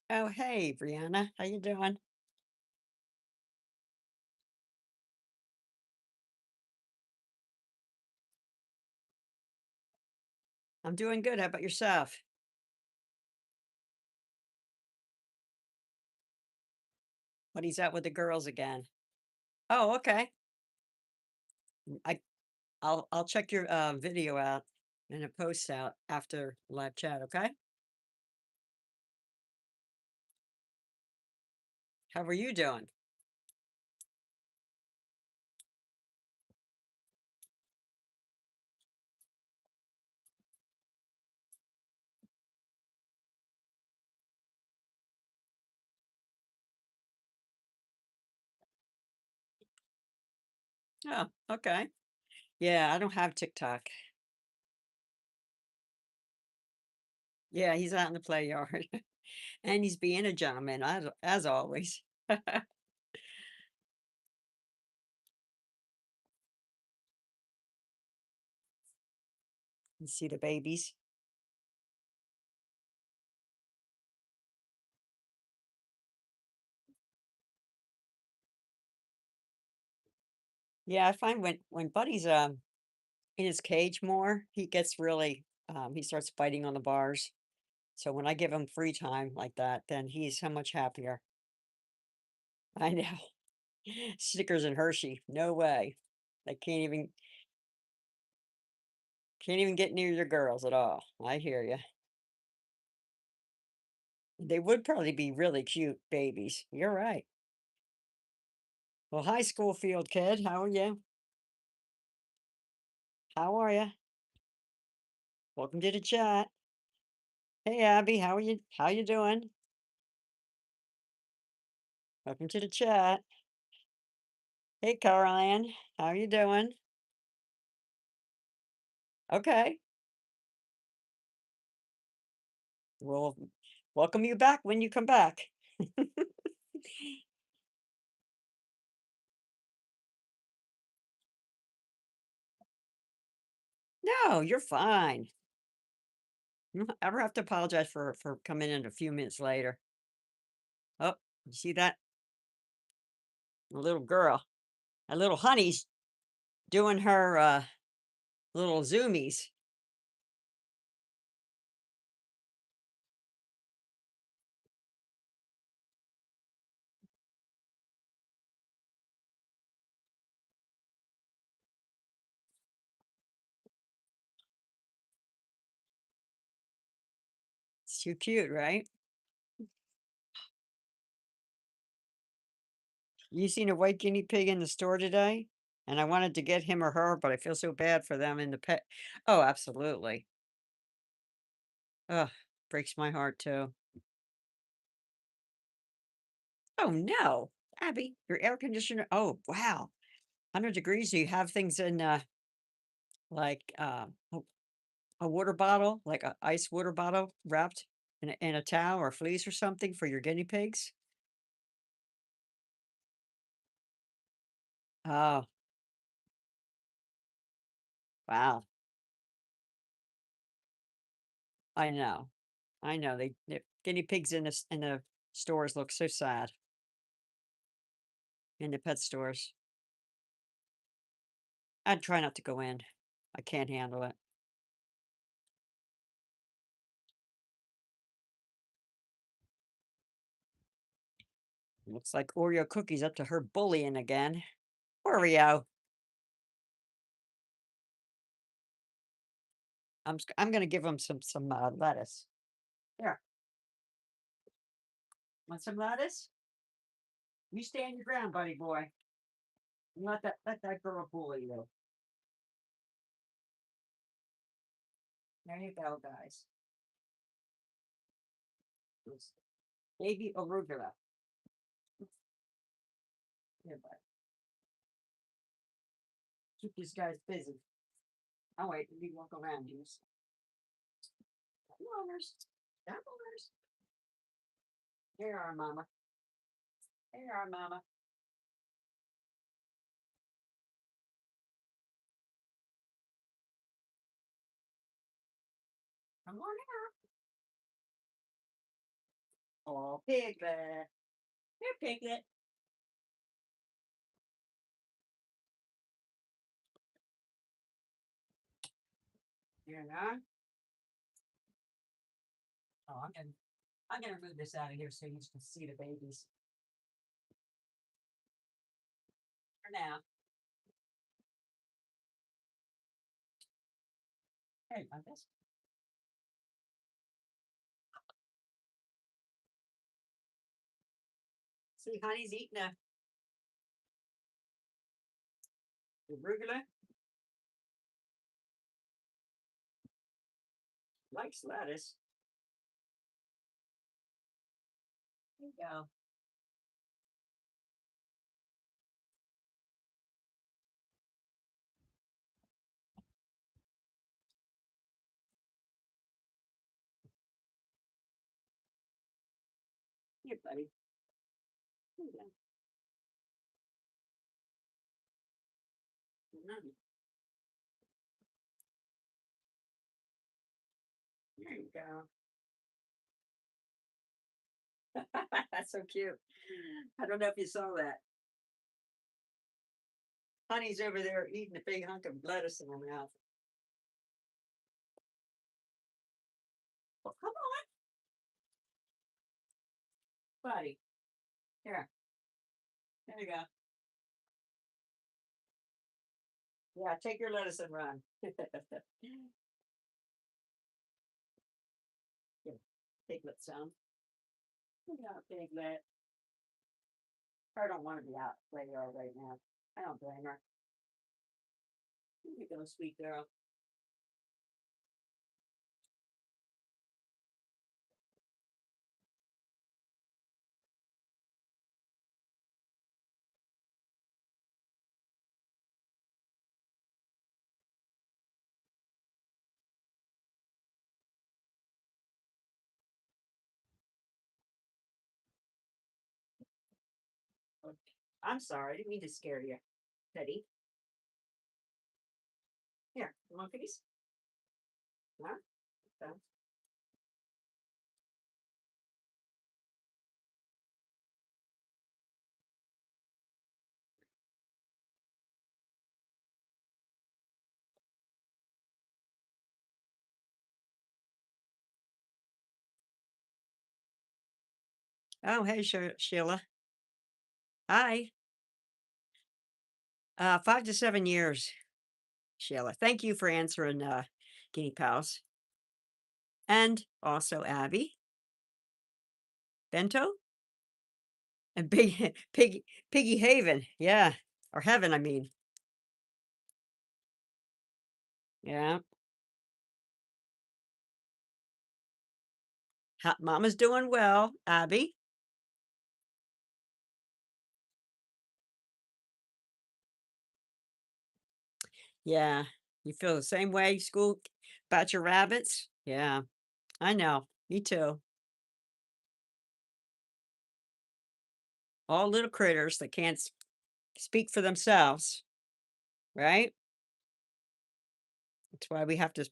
Oh, hey, Brianna. How you doing? I'm doing good. How about yourself? What he's out with the girls again? Oh, okay. I I'll check your video out and a post out after live chat. Okay. How are you doing? Oh, okay. Yeah, I don't have TikTok. Yeah, he's out in the play yard and he's being a gentleman as always. You see the babies? Yeah, I find when Buddy's in his cage more, he gets really he starts biting on the bars. So when I give him free time like that, then he's so much happier. I know. Snickers and Hershey, no way. They can't even get near your girls at all. I hear you. They would probably be really cute babies. You're right. Well, high school field kid, how are you? How are you? Welcome to the chat. Hey Abby, how are you? How you doing? Welcome to the chat. Hey Caroline, how you doing? Okay. We'll welcome you back when you come back. No, you're fine. You don't ever have to apologize for coming in a few minutes later. Oh, you see that? A little girl, a little honey's doing her little zoomies. It's too cute, right? You seen a white guinea pig in the store today? And I wanted to get him or her, but I feel so bad for them in the pet. Oh, absolutely. Ugh, breaks my heart too. Oh no, Abby, your air conditioner. Oh wow, 100 degrees. Do you have things in like a water bottle, like a ice water bottle wrapped in a towel or fleece or something for your guinea pigs? Oh, wow. I know. I know. The guinea pigs in the stores look so sad in the pet stores. I'd try not to go in. I can't handle it. Looks like Oreo cookies up to her bullying again. Oreo. I'm gonna give him some lettuce. Here, want some lettuce? You stand your ground, buddy boy. And let that girl bully you. There you go, guys. It's baby arugula. Here, bud. Keep these guys busy. Oh wait, let me walk around you. Come on, come on. Here you are, mama. Here you are, mama. Come on now. Oh, Piglet. Here, Piglet. Here now. Oh, I'm gonna move this out of here so you can see the babies for now. Hey, like this. See, Honey's eating a arugula. Likes lettuce. There you go. Here, buddy. Here you go. Mm, there you go. That's so cute. I don't know if you saw that. Honey's over there eating a big hunk of lettuce in her mouth. Well, come on, buddy. Here. There you go. Yeah, take your lettuce and run. Here, Piglet some. Yeah, Piglet. Her don't want to be out where you are right now. I don't blame her. Here you go, sweet girl. Oh, I'm sorry, I didn't mean to scare you, Teddy. Here, you want a piece? Huh? Okay. Oh, hey, Sheila. Hi. 5 to 7 years, Sheila. Thank you for answering, Guinea Pals. And also Abby, Bento, and Piggy Haven. Yeah. Or Heaven, I mean. Yeah. Mama's doing well, Abby. Yeah. You feel the same way, school, about your rabbits? Yeah. I know. Me too. All little critters that can't speak for themselves, right? That's why we have to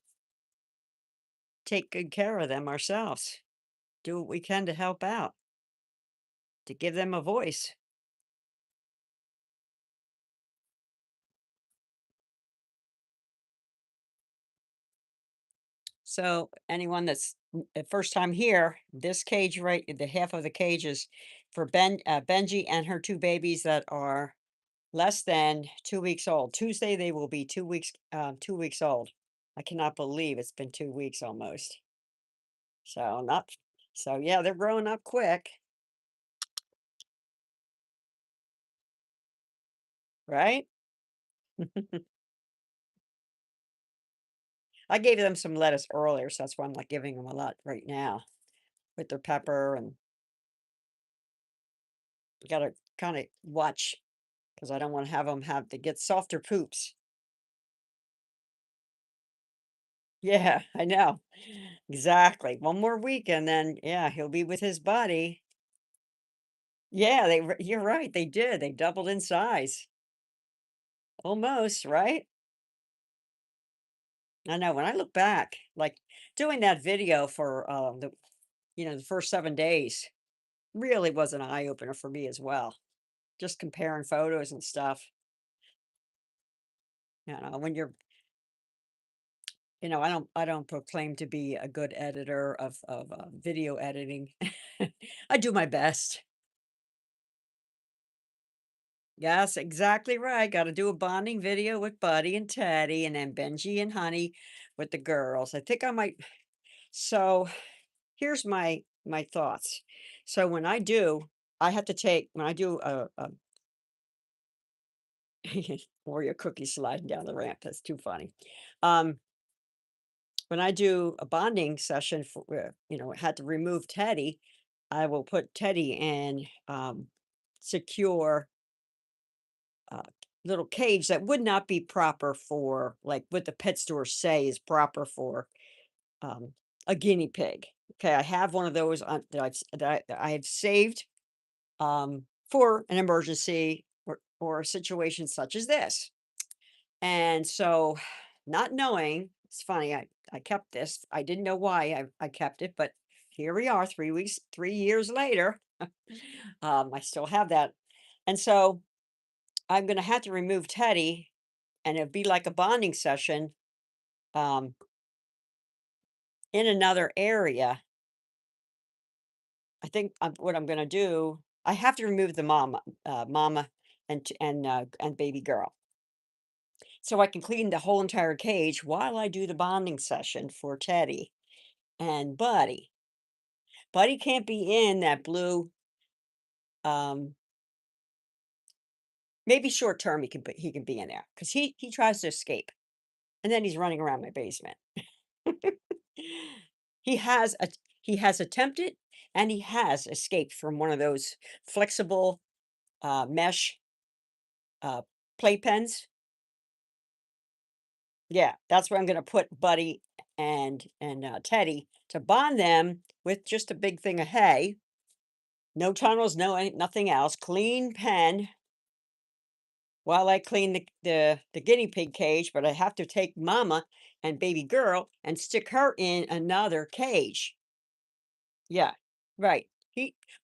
take good care of them ourselves. Do what we can to help out, to give them a voice. So anyone that's first time here, this cage right, the half of the cage is for Benji and her two babies that are less than 2 weeks old. Tuesday they will be 2 weeks 2 weeks old. I cannot believe it's been 2 weeks almost. So not so yeah, they're growing up quick, right? I gave them some lettuce earlier, so that's why I'm not giving them a lot right now with their pepper and gotta kind of watch because I don't want to have them have to get softer poops. Yeah, I know. Exactly. One more week and then yeah, he'll be with his buddy. Yeah, you're right. They did. They doubled in size. Almost, right? I know when I look back, like doing that video for the first 7 days. really was an eye opener for me as well. Just comparing photos and stuff. When you're, I don't proclaim to be a good editor of video editing. I do my best. Yes, exactly right. Got to do a bonding video with Buddy and Teddy, and then Benji and Honey with the girls. I think I might. So here's my thoughts. So when I do, I have to take when I do a Oreo cookie sliding down the ramp. That's too funny. Um, when I do a bonding session for, had to remove Teddy, I will put Teddy in secure uh, little cage that would not be proper for like what the pet stores say is proper for um, a guinea pig. Okay, I have one of those that I have saved for an emergency or a situation such as this. And so, not knowing, it's funny, I kept this. I didn't know why I kept it, but here we are, 3 weeks, 3 years later. I still have that. And so I'm gonna have to remove Teddy, and it'd be like a bonding session um, in another area. I think what I'm gonna do, I have to remove the mama and baby girl, so I can clean the whole entire cage while I do the bonding session for Teddy and Buddy. Buddy can't be in that blue. Um, Maybe short term he can be in there because he tries to escape and then he's running around my basement. he has a he has attempted and he has escaped from one of those flexible mesh uh, playpens. Yeah, that's where I'm going to put Buddy and Teddy to bond them with just a big thing of hay. No tunnels, nothing else. Clean pen while I clean the guinea pig cage, but I have to take mama and baby girl and stick her in another cage. Yeah, right.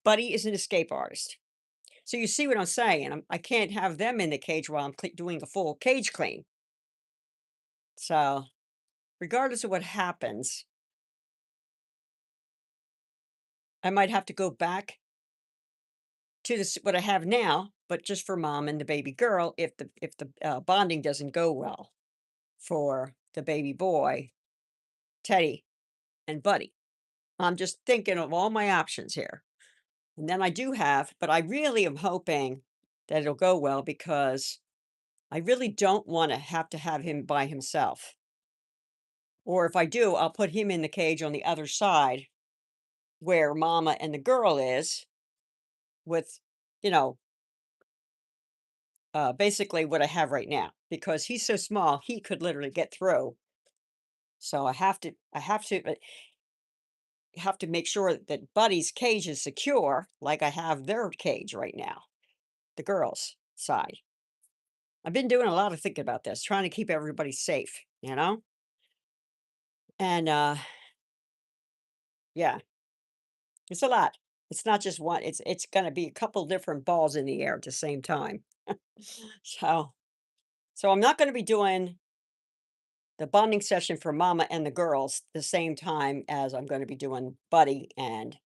Buddy is an escape artist. So you see what I'm saying? I can't have them in the cage while I'm doing a full cage clean. So regardless of what happens, I might have to go back to this what I have now, but just for mom and the baby girl if the bonding doesn't go well for the baby boy, Teddy and Buddy. I'm just thinking of all my options here. And then I do have, but I really am hoping that it'll go well because I really don't want to have him by himself. Or if I do, I'll put him in the cage on the other side where mama and the girl is with, you know, basically what I have right now because he's so small, he could literally get through. So I have to make sure that Buddy's cage is secure, like I have their cage right now, the girls' side. I've been doing a lot of thinking about this, trying to keep everybody safe, And yeah, it's a lot. It's not just one. It's going to be a couple different balls in the air at the same time. So so I'm not going to be doing the bonding session for mama and the girls the same time as I'm going to be doing Buddy and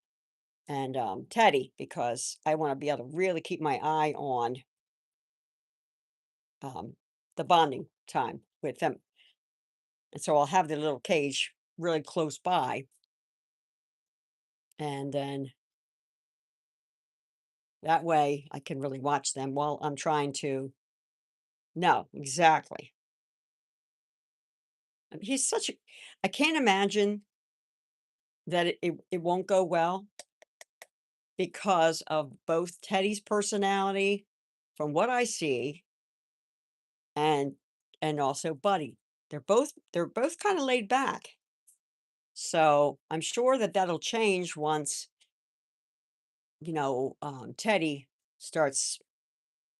Teddy because I want to be able to really keep my eye on um, the bonding time with them. And so I'll have the little cage really close by, and then that way I can really watch them while I'm trying to. No, exactly. He's such a. I can't imagine that it won't go well because of both Teddy's personality, from what I see, and and also Buddy. They're both kind of laid back. So I'm sure that that'll change once Teddy starts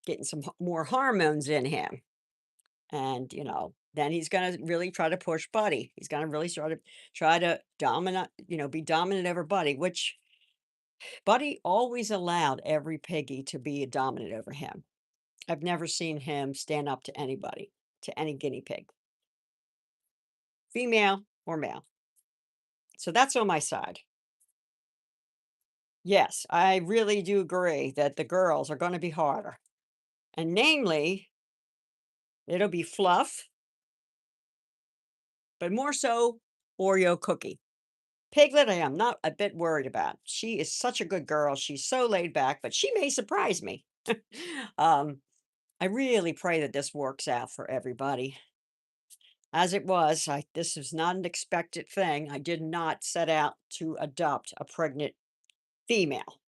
getting some more hormones in him, and then he's gonna really try to push Buddy. He's gonna really try to dominant, be dominant over Buddy, which Buddy always allowed every piggy to be dominant over him. I've never seen him stand up to anybody, to any guinea pig, female or male. So that's on my side. Yes, I really do agree that the girls are going to be harder. And namely, it'll be Fluff, but more so Oreo Cookie. Piglet, I am not a bit worried about. She is such a good girl. She's so laid back, but she may surprise me. um, I really pray that this works out for everybody. As it was, this was not an expected thing. I did not set out to adopt a pregnant female.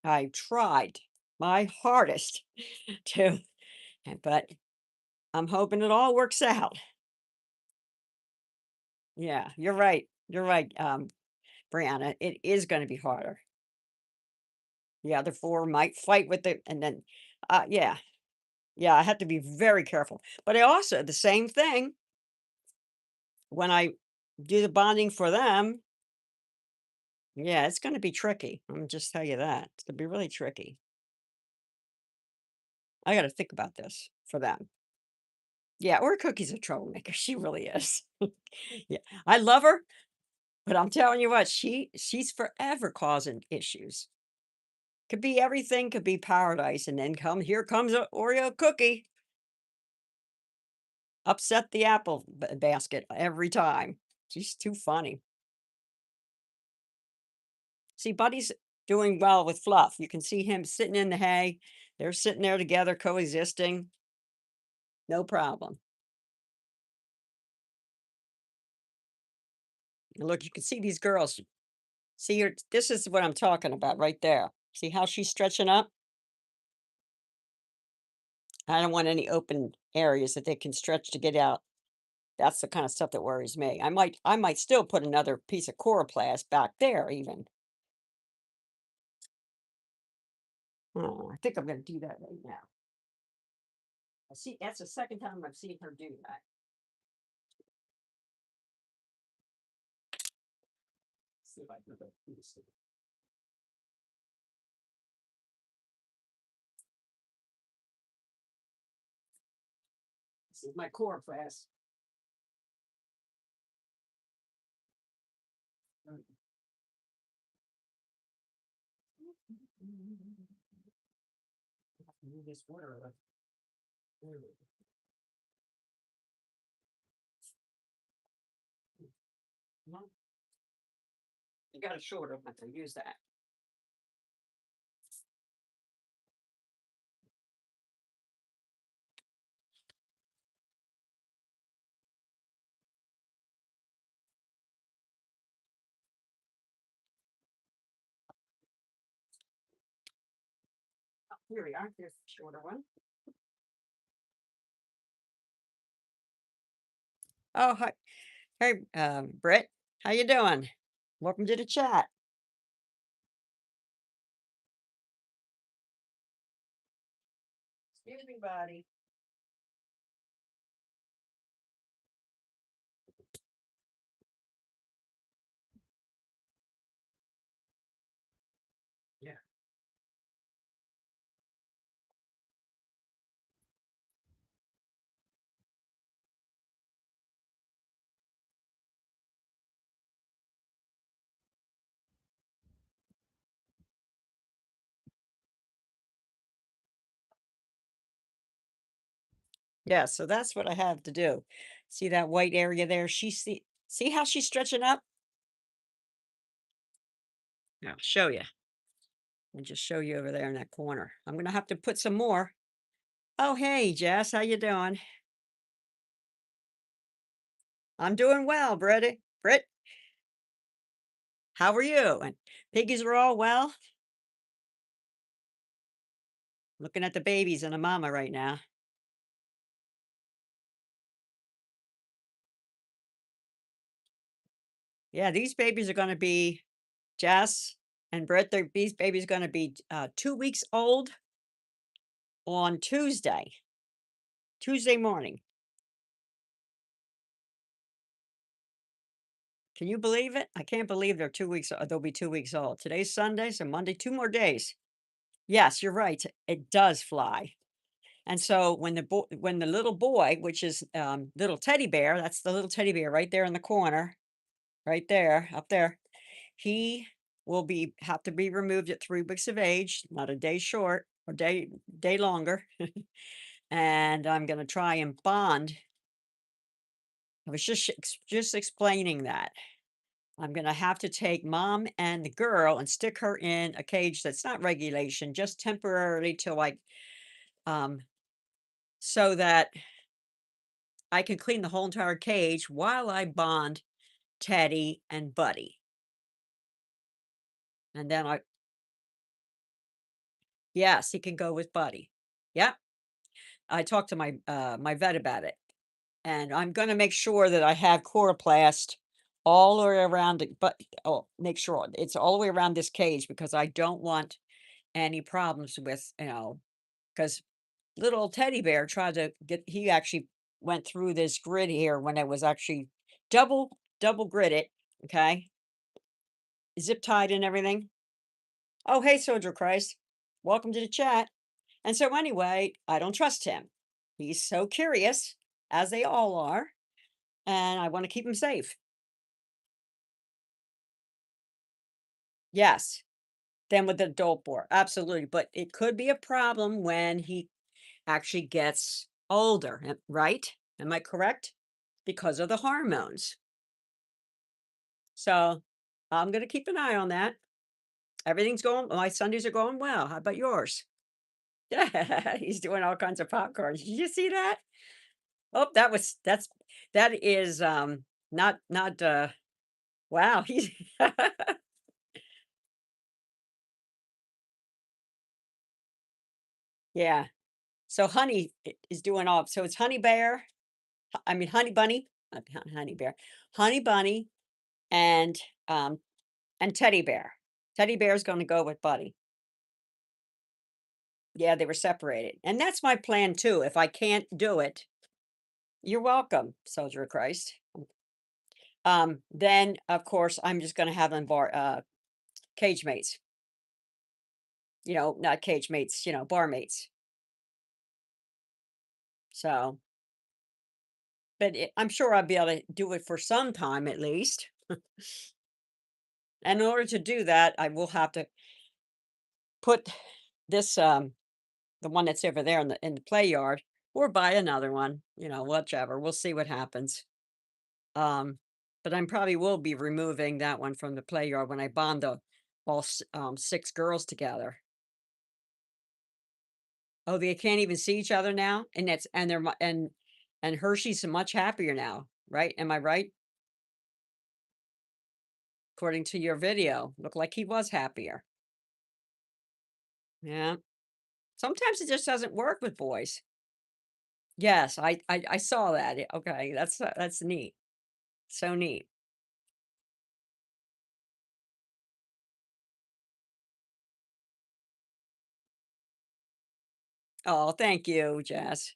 I tried my hardest to, but I'm hoping it all works out. Yeah, you're right. You're right, Brianna. It is going to be harder. The other four might fight with it, and then, yeah, yeah, I have to be very careful. But I also, the same thing when I do the bonding for them. Yeah, it's going to be tricky. I'm just tell you that it's going to be really tricky. I got to think about this for them. Yeah, or Cookie's a troublemaker. She really is. Yeah, I love her, but I'm telling you what, she's forever causing issues. Could be everything, could be paradise, and then here comes a Oreo cookie, upset the apple basket every time. She's too funny. See, Buddy's doing well with Fluff. You can see him sitting in the hay. They're sitting there together, coexisting. No problem. And look, you can see these girls. See here, this is what I'm talking about right there. See how she's stretching up? I don't want any open areas that they can stretch to get out. That's the kind of stuff that worries me. I might still put another piece of coroplast back there even. Oh, I think I'm gonna do that right now. I see that's the second time I've seen her do that. See if I can go through this. This is my coroplast. Move this water over. There we go. No, you got a shorter one, so use that. Oh, here we are. Here's the shorter one. Oh, hi. Hey, Britt. How you doing? Welcome to the chat. Excuse me, buddy. Yeah. Yeah, so that's what I have to do. See that white area there? See how she's stretching up? I'll show you. And just show you over there in that corner. I'm gonna have to put some more. Oh, hey, Jess, how you doing? I'm doing well, Britt. Britt, how are you? And piggies are all well? Looking at the babies and a mama right now. Yeah, these babies are gonna be Jess and Britt. These babies gonna be 2 weeks old on Tuesday morning. Can you believe it? I can't believe they're 2 weeks they'll be 2 weeks old. Today's Sunday, so Monday, 2 more days. Yes, you're right. It does fly. And so when the little boy, which is little teddy bear, that's the little teddy bear right there in the corner, right there, up there, he will be have to be removed at 3 weeks of age, not a day short or day longer. And I'm gonna try and bond. I was just explaining that. I'm gonna have to take mom and the girl and stick her in a cage that's not regulation, just temporarily till um, so that I can clean the whole entire cage while I bond Teddy and Buddy. And then yes, he can go with Buddy. Yep. I talked to my vet about it, and I'm gonna make sure that I have chloroplast all the way around it, but oh, make sure it's all the way around this cage because I don't want any problems with, because little teddy bear tried to get he actually went through this grid here when it was actually double gridded, okay? Zip tied and everything. Oh, hey, Soldier Christ. Welcome to the chat. And so anyway, I don't trust him. He's so curious, as they all are, and I want to keep him safe. Yes. Then with the adult boar. Absolutely. But it could be a problem when he actually gets older, right? Am I correct? Because of the hormones. So I'm going to keep an eye on that. Everything's going, my Sundays are going well. How about yours? Yeah, he's doing all kinds of popcorn. Did you see that? Oh, that is not wow, he's yeah. So Honey is doing all so it's Honey Bear, I mean Honey Bunny, not Honey Bear, Honey Bunny and um and Teddy Bear. Teddy Bear's going to go with Buddy. Yeah, they were separated. And that's my plan too. If I can't do it, you're welcome, Soldier of Christ. Then of course I'm just going to have them cage mates. Not cage mates, bar mates. So, but I'm sure I'll be able to do it for some time at least. And in order to do that, I will have to put this the one that's over there in the play yard or buy another one, whichever. We'll see what happens. Um, but I probably will be removing that one from the play yard when I bond all 6 girls together. Oh, they can't even see each other now, and that's and they're and Hershey's much happier now, right? Am I right? According to your video, looked like he was happier. Yeah. Sometimes it just doesn't work with boys. Yes, I saw that. Okay, that's neat. So neat. Oh, thank you, Jess.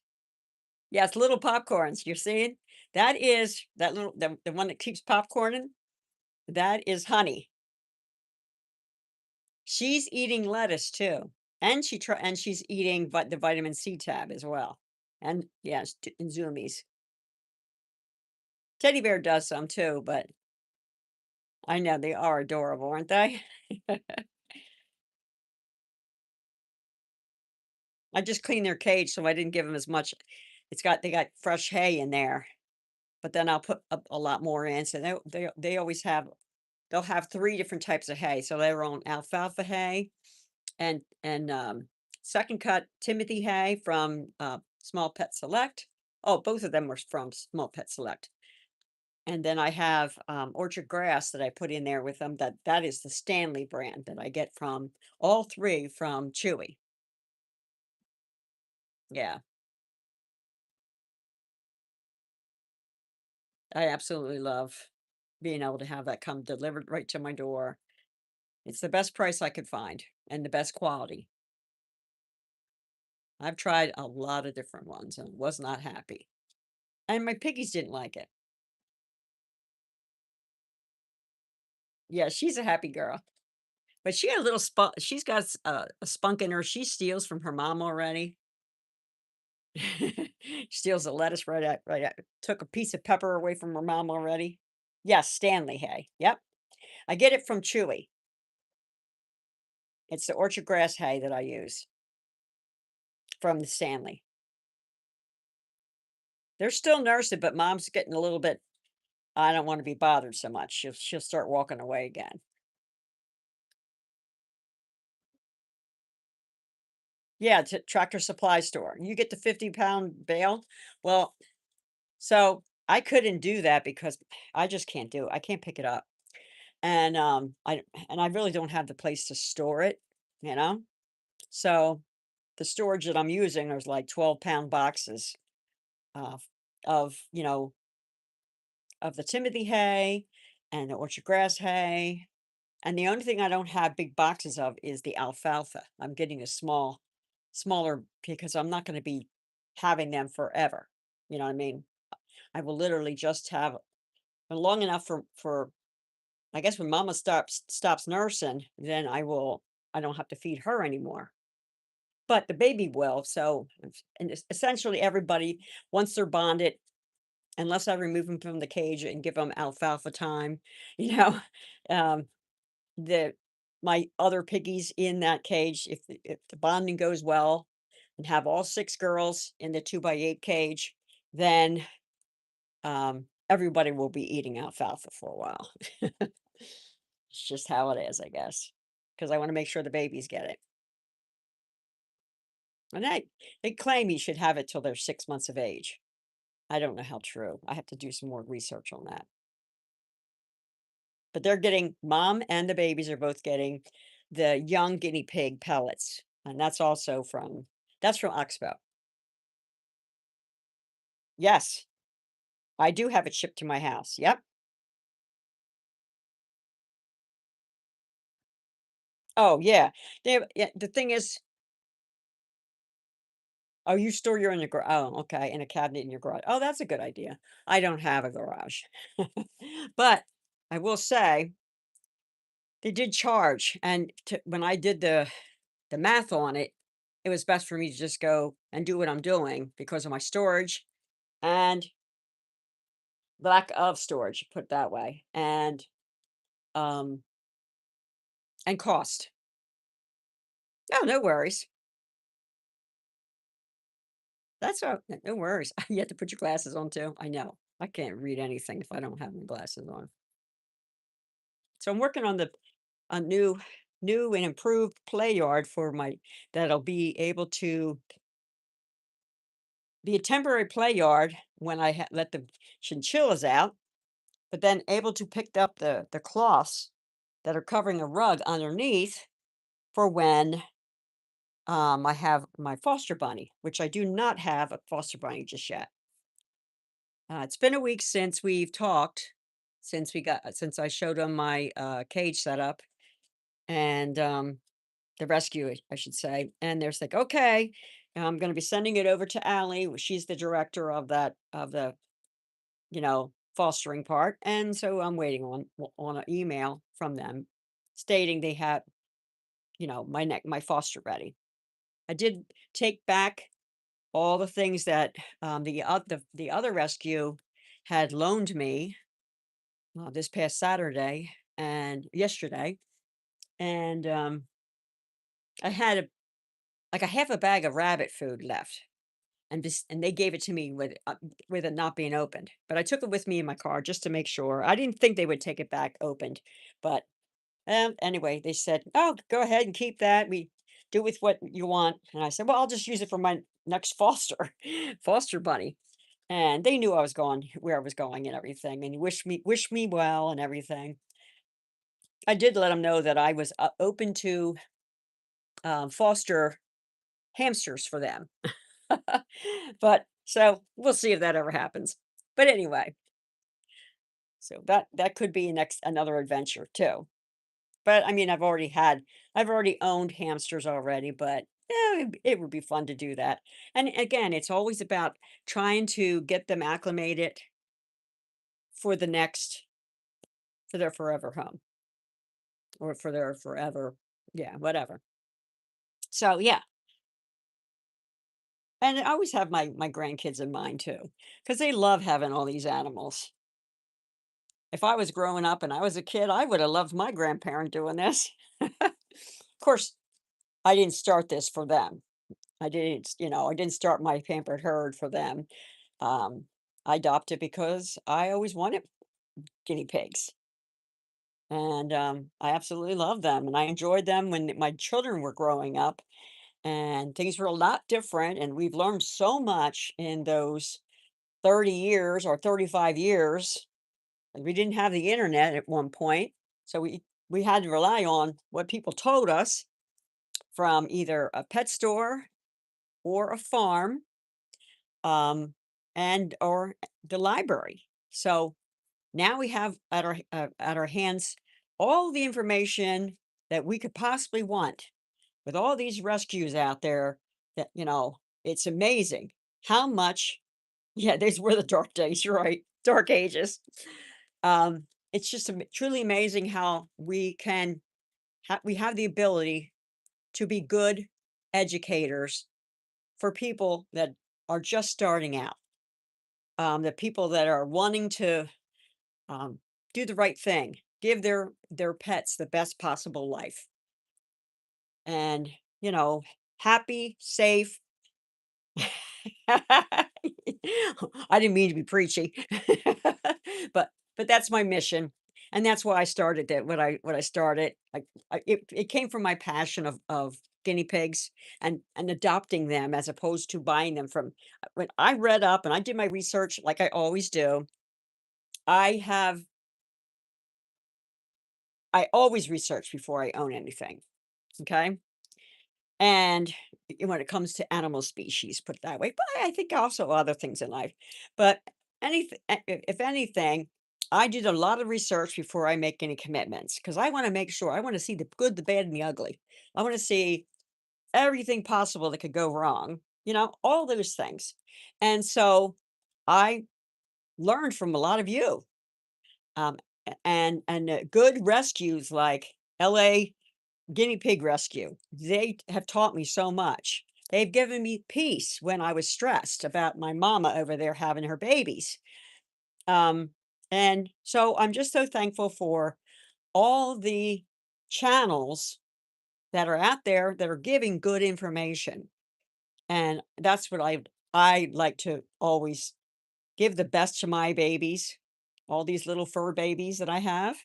Yes, little popcorns. You're seeing? That is that little the one that keeps popcorning. That is Honey. She's eating lettuce too, and she's eating the vitamin C tab as well. And yes, and Zoomies. Teddy bear does some too, but I know they are adorable, aren't they? I just cleaned their cage, so I didn't give them as much. They got fresh hay in there, but then I'll put a lot more in. So they always they'll have 3 different types of hay. So they're on alfalfa hay and second cut Timothy hay from Small Pet Select. Oh, both of them were from Small Pet Select. And then I have orchard grass that I put in there with them. That is the Stanley brand that I get from all 3 from Chewy. Yeah, I absolutely love being able to have that come delivered right to my door. It's the best price I could find and the best quality. I've tried a lot of different ones and was not happy. And my piggies didn't like it. Yeah, she's a happy girl. But she had a little she's got a spunk in her. She steals from her mom already. Steals the lettuce right out. Took a piece of pepper away from her mom already. Yes, Stanley hay. Yep. I get it from Chewy. It's the orchard grass hay that I use from the Stanley. They're still nursing, but mom's getting a little bit, I don't want to be bothered so much. She'll start walking away again. Yeah, it's a Tractor Supply store. You get the 50-pound bale. Well, so I couldn't do that because I just can't do it. I can't pick it up. And I really don't have the place to store it, you know? So the storage that I'm using is like 12-pound boxes uh, of, of the Timothy hay and the orchard grass hay. And the only thing I don't have big boxes of is the alfalfa. I'm getting a smaller because I'm not going to be having them forever. You know what I mean? I will literally just have long enough for I guess when mama stops nursing, then I don't have to feed her anymore. But the baby will. So essentially everybody, once they're bonded, unless I remove them from the cage and give them alfalfa time, you know, um, the my other piggies in that cage, if the bonding goes well and have all 6 girls in the 2 by 8 cage, then everybody will be eating alfalfa for a while. It's just how it is, I guess, because I want to make sure the babies get it. And they claim you should have it till they're 6 months of age. I don't know how true. I have to do some more research on that. But they're getting mom and the babies are both getting the young guinea pig pellets, and that's from Oxbow. Yes, I do have it shipped to my house. Yep. Oh, yeah. Yeah, the thing is, oh, you store your in the oh, okay, in a cabinet in your garage. Oh, that's a good idea. I don't have a garage. But I will say they did charge, and when I did the math on it, it was best for me to just go and do what I'm doing because of my storage and lack of storage, put it that way, um, and cost. No, no worries. That's all, no worries. You have to put your glasses on too. I know. I can't read anything if I don't have my glasses on. So I'm working on a new and improved play yard for my that'll be able to be a temporary play yard when I let the chinchillas out, but then able to pick up the cloths that are covering a rug underneath for when I have my foster bunny, which I do not have a foster bunny just yet. It's been a week since we've talked, since I showed him my cage setup and the rescue, I should say. And there's like, okay, I'm going to be sending it over to Allie. She's the director of the fostering part, and so I'm waiting on an email from them stating they have my foster ready. I did take back all the things that the other rescue had loaned me this past Saturday and yesterday, and I had like a half a bag of rabbit food left, and they gave it to me with it not being opened. But I took it with me in my car just to make sure. I didn't think they would take it back opened, but anyway, they said, "Oh, go ahead and keep that. We do with what you want." And I said, "Well, I'll just use it for my next foster bunny." And they knew I was going where I was going and everything, and wish me well and everything. I did let them know that I was open to foster hamsters for them. But so we'll see if that ever happens. But anyway, so that could be next another adventure too. But I mean, I've already owned hamsters already, but yeah, it would be fun to do that. And again, it's always about trying to get them acclimated for the next for their forever home. or for their forever. Yeah, whatever. So yeah, and I always have my grandkids in mind too, because they love having all these animals. If I was growing up and I was a kid, I would have loved my grandparent doing this. Of course, I didn't start this for them. I didn't start my pampered herd for them. Um, I adopted because I always wanted guinea pigs. And I absolutely love them. And I enjoyed them when my children were growing up. And things were a lot different. And we've learned so much in those 30 years or 35 years. We didn't have the internet at one point. So we had to rely on what people told us from either a pet store or a farm, um, and or the library. So now we have at our hands all the information that we could possibly want with all these rescues out there that, it's amazing how much. Yeah, these were the dark days, you're right, dark ages. It's just truly amazing how we have the ability to be good educators for people that are just starting out, the people that are wanting to um, do the right thing, give their pets the best possible life, and happy, safe. I didn't mean to be preachy, but that's my mission, and that's why I started it. What I started, it came from my passion of guinea pigs and adopting them as opposed to buying them from. When I read up and I did my research, like I always do, I have I always research before I own anything. Okay. And when it comes to animal species, put it that way, but I think also other things in life. But anything, if anything, I did a lot of research before I make any commitments because I want to make sure I want to see the good, the bad, and the ugly. I want to see everything possible that could go wrong, all those things. And so I learned from a lot of you, and good rescues like LA Guinea Pig Rescue. They have taught me so much. They've given me peace when I was stressed about my mama over there having her babies. Um, and so I'm just so thankful for all the channels that are out there that are giving good information. And that's what I like to always give the best to my babies, all these little fur babies that I have.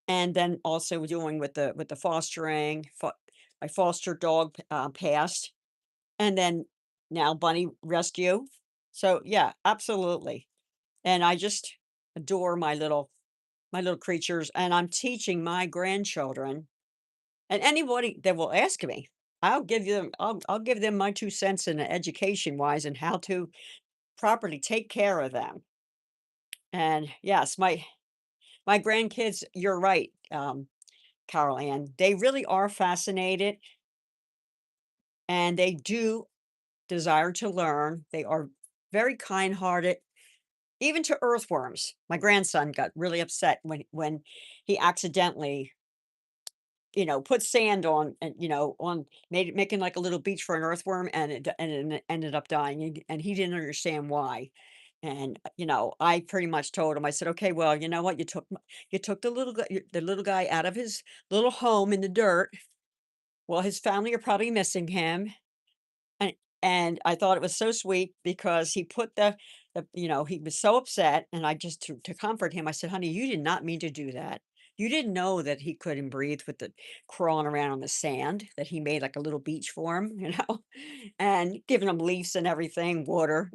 And then also doing with the fostering, my foster dog passed, and then now bunny rescue. So yeah, absolutely. And I just adore my little creatures, and I'm teaching my grandchildren and anybody that will ask me. I'll give them my 2 cents in education wise and how to properly take care of them. And yes, my grandkids, you're right. Carol Ann, they really are fascinated and they do desire to learn. They are very kind-hearted, even to earthworms. My grandson got really upset when he accidentally, put sand on and on making like a little beach for an earthworm and it ended up dying and he didn't understand why. And I pretty much told him. I said, "Okay, well, you know what? You took the little guy out of his little home in the dirt. Well, his family are probably missing him, and I thought it was so sweet because he put he was so upset, and I just to comfort him, I said, "Honey, you did not mean to do that. You didn't know that he couldn't breathe with the crawling around on the sand, that he made like a little beach for him, and giving him leaves and everything, water,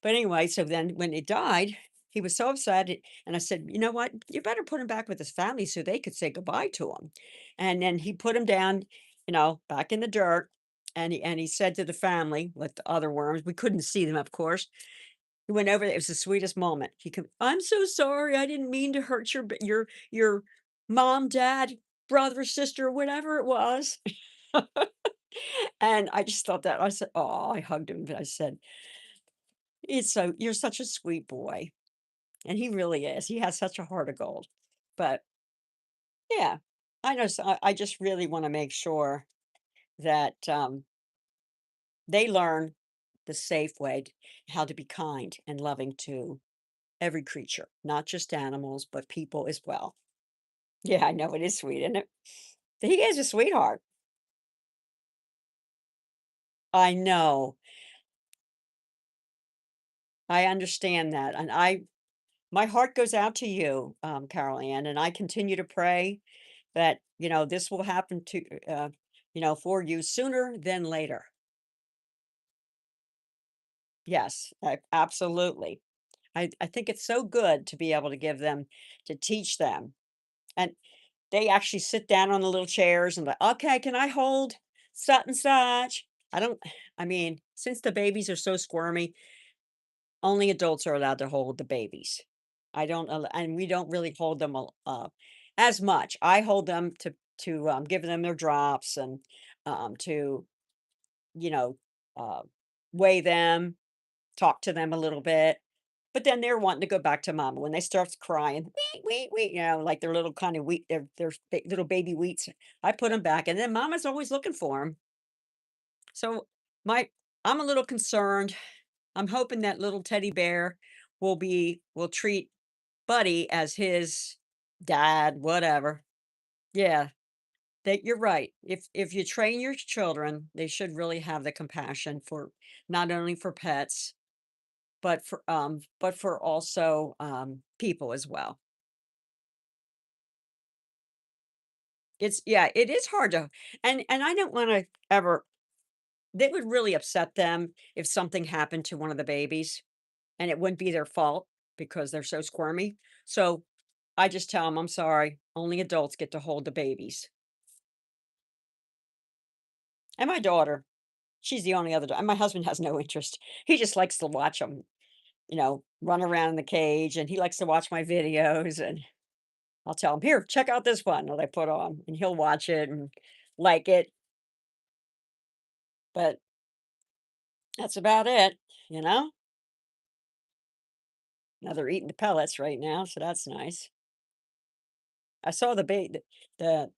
But anyway, so then when it died, he was so upset, and I said, "You know what? You better put him back with his family so they could say goodbye to him." And then he put him down, back in the dirt, and he said to the family with the other worms, we couldn't see them, of course. He went over there, it was the sweetest moment. "I'm so sorry, I didn't mean to hurt your mom, dad, brother, sister, whatever it was." And I just thought that I said, "Oh," I hugged him, but I said, You're such a sweet boy." And he really is. He has such a heart of gold. But Yeah. I know, so I just really wanna make sure that, they learn the safe way t how to be kind and loving to every creature, not just animals, but people as well. Yeah, I know, it is sweet, isn't it? He is a sweetheart. I know. I understand that, and I my heart goes out to you, Carol Ann, and I continue to pray that, this will happen to, for you sooner than later. Yes, absolutely. I think it's so good to be able to give them to teach them, and they actually sit down on the little chairs and like, "Okay, can I hold such and such?" I don't I mean, since the babies are so squirmy, only adults are allowed to hold the babies. I don't al and we don't really hold them as much. I hold them to give them their drops and, to, you know, uh, weigh them, talk to them a little bit, but then they're wanting to go back to mama. When they start crying, "Weet, weet, weet," like their little kind of wheat, their little baby wheats, I put them back, and then mama's always looking for them. So, my I'm a little concerned. I'm hoping that little teddy bear will treat Buddy as his dad, whatever. Yeah, that you're right. If you train your children, they should really have the compassion for not only for pets, but for also, people as well. Yeah, it is hard to and I don't wanna ever they would really upset them if something happened to one of the babies, and it wouldn't be their fault because they're so squirmy. So, I just tell them, 'I'm sorry, only adults get to hold the babies.'" And my daughter, she's the only other and my husband has no interest. He just likes to watch them, run around in the cage, and he likes to watch my videos, and I'll tell him, "Here, check out this one," that I put on, and he'll watch it and like it, but that's about it, you know? Now they're eating the pellets right now, so that's nice. I saw the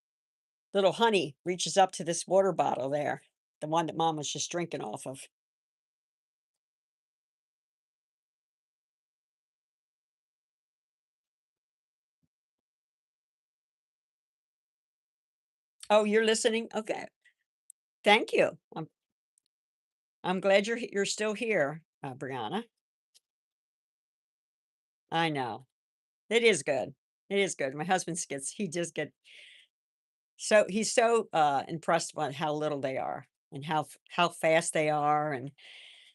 little honey reaches up to this water bottle there, the one that mom was just drinking off of. Oh, you're listening? Okay. Thank you. I'm glad you're still here, Brianna. I know. It is good. It is good. My husband gets he just get so he's so, impressed by how little they are and how fast they are and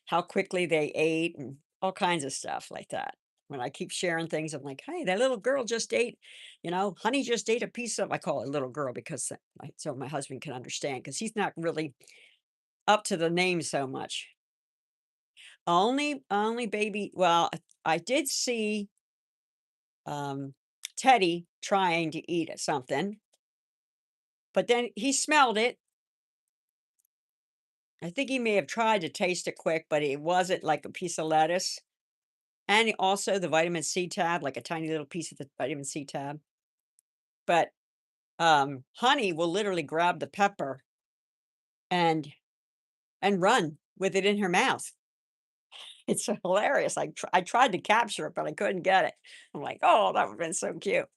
how quickly they ate and all kinds of stuff like that. When I keep sharing things, I'm like, "Hey, that little girl just ate, Honey just ate a piece of" I call it little girl because so my husband can understand because he's not really up to the name so much. Only baby well, I did see, um, Teddy trying to eat something, but then he smelled it. I think he may have tried to taste it quick, but it wasn't like a piece of lettuce. And also the vitamin C tab, like a tiny little piece of the vitamin C tab. But, Honey will literally grab the pepper and run with it in her mouth. It's hilarious. I tried to capture it, but I couldn't get it. I'm like, "Oh, that would've been so cute."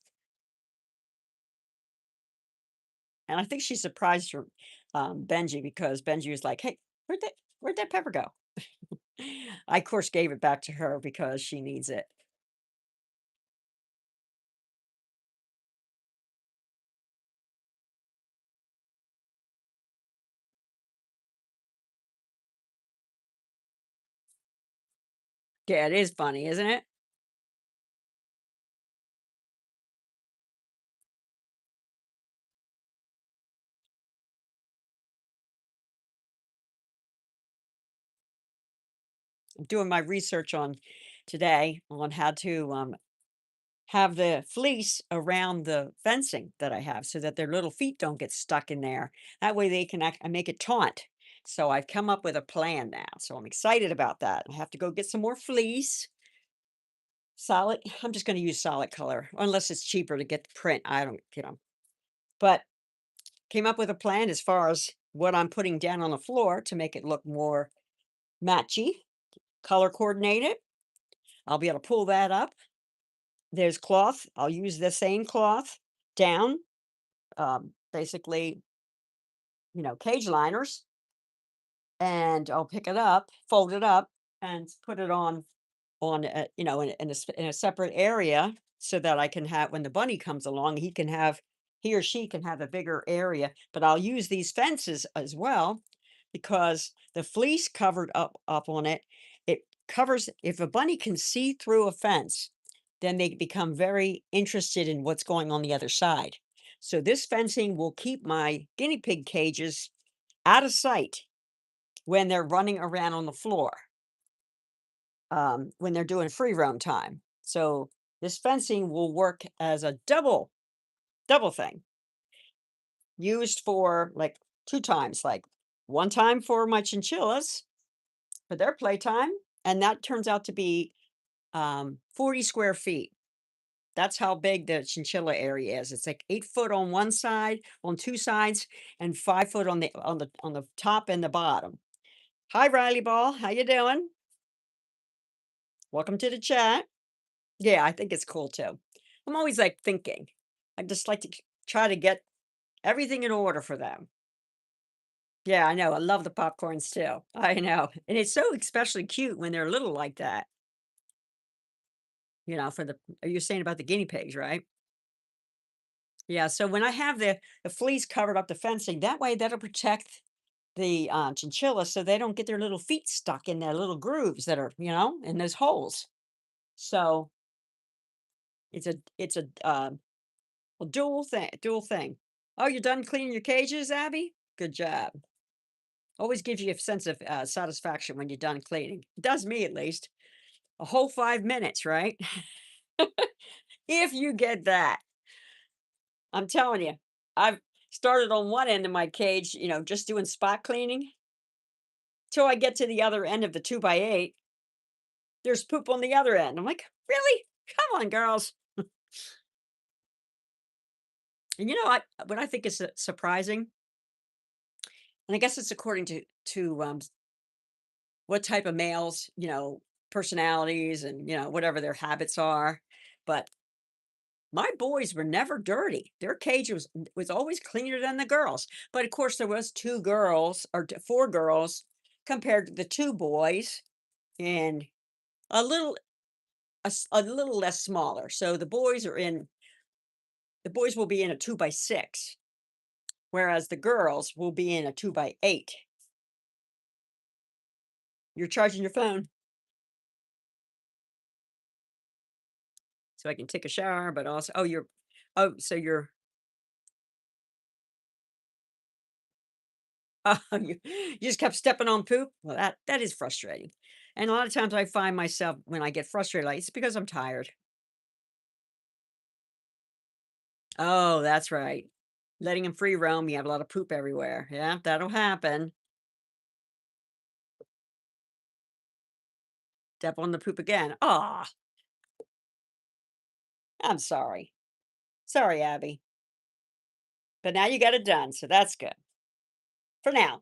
And I think she surprised her, Benji because Benji was like, "Hey, where'd that pepper go?" I, of course, gave it back to her because she needs it. Yeah, it is funny, isn't it? I'm doing my research on today on how to, have the fleece around the fencing that I have so that their little feet don't get stuck in there. That way they can make it taunt. So I've come up with a plan now. So I'm excited about that. I have to go get some more fleece. Solid. I'm just going to use solid color unless it's cheaper to get the print. I don't. but came up with a plan as far as what I'm putting down on the floor to make it look more matchy, color coordinated. I'll be able to pull that up. There's cloth. I'll use the same cloth down, basically, cage liners, and I'll pick it up, fold it up, and put it on in a separate area so that I can have when the bunny comes along, he or she can have a bigger area. But I'll use these fences as well because the fleece covered up on it. It covers if a bunny can see through a fence, then they become very interested in what's going on the other side. So this fencing will keep my guinea pig cages out of sight when they're running around on the floor, when they're doing free roam time. So this fencing will work as a double thing used for like two times, like one time for my chinchillas for their playtime. And that turns out to be 40 square feet. That's how big the chinchilla area is. It's like 8 foot on one side, on two sides, and 5 foot on the top and the bottom. Hi, Riley Ball. How you doing? Welcome to the chat. Yeah, I think it's cool too. I'm always like thinking. I just like to try to get everything in order for them. Yeah, I know. I love the popcorns too. I know. And it's so especially cute when they're little like that. For the are you saying about the guinea pigs, right? Yeah, so when I have the fleece covered up the fencing, that way that'll protect the chinchillas so they don't get their little feet stuck in their little grooves that are, in those holes. So it's a dual thing. Oh, you're done cleaning your cages, Abby? Good job. Always gives you a sense of satisfaction when you're done cleaning. It does me at least. A whole 5 minutes, right? If you get that, I'm telling you, I've started on one end of my cage, just doing spot cleaning till I get to the other end of the 2x8. There's poop on the other end. I'm like, really? Come on, girls. And what I think is surprising, and I guess it's according to what type of males, personalities and, whatever their habits are. But my boys were never dirty. Their cage was always cleaner than the girls. But of course, there was two girls or four girls compared to the two boys, and a little a little less smaller. So the boys will be in a 2x6, whereas the girls will be in a 2x8. You're charging your phone, so I can take a shower, but also, so you're, you just kept stepping on poop. Well, that is frustrating, and a lot of times I find myself when I get frustrated, like it's because I'm tired. Oh, that's right. Letting them free roam, you have a lot of poop everywhere. Yeah, that'll happen. Step on the poop again. Ah, I'm sorry. Sorry, Abby. But now you got it done, so that's good for now.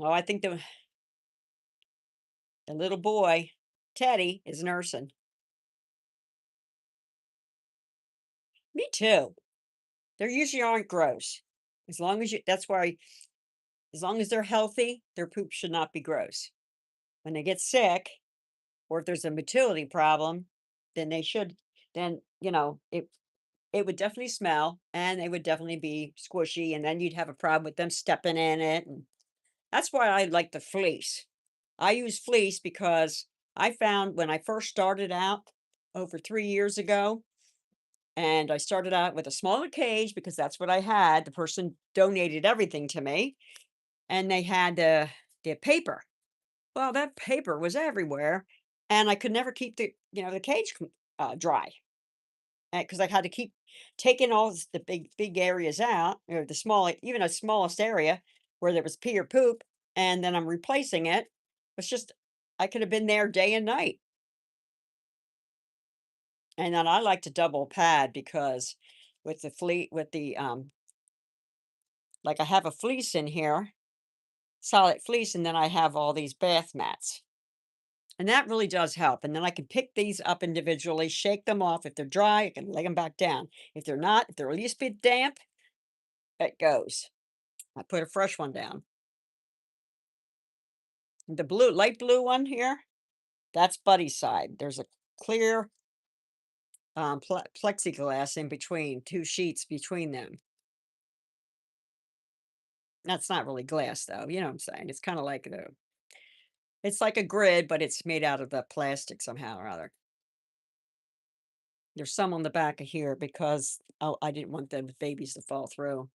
Oh, I think the little boy, Teddy, is nursing. Me too. They usually aren't gross. As long as that's why, as long as they're healthy, their poop should not be gross. When they get sick, or if there's a motility problem, then they should, then, it would definitely smell and they would definitely be squishy. And then you'd have a problem with them stepping in it. And that's why I like the fleece. I use fleece because I found when I first started out over 3 years ago, and I started out with a smaller cage because that's what I had. The person donated everything to me, and they had the paper. Well, that paper was everywhere, and I could never keep the cage dry because I had to keep taking all the big areas out, or the small, even the smallest area where there was pee or poop, and then I'm replacing it. It's just I could have been there day and night. And then I like to double pad because with the like I have a fleece in here, solid fleece, and then I have all these bath mats. And that really does help. And then I can pick these up individually, shake them off. If they're dry, I can lay them back down. If they're not, if they're at least a bit damp, it goes. I put a fresh one down. The blue, light blue one here, that's Buddy's side. There's a clear plexiglass in between, two sheets between them. That's not really glass though. You know what I'm saying? It's kind of like it's like a grid, but it's made out of the plastic somehow or other. There's some on the back of here because I didn't want the babies to fall through.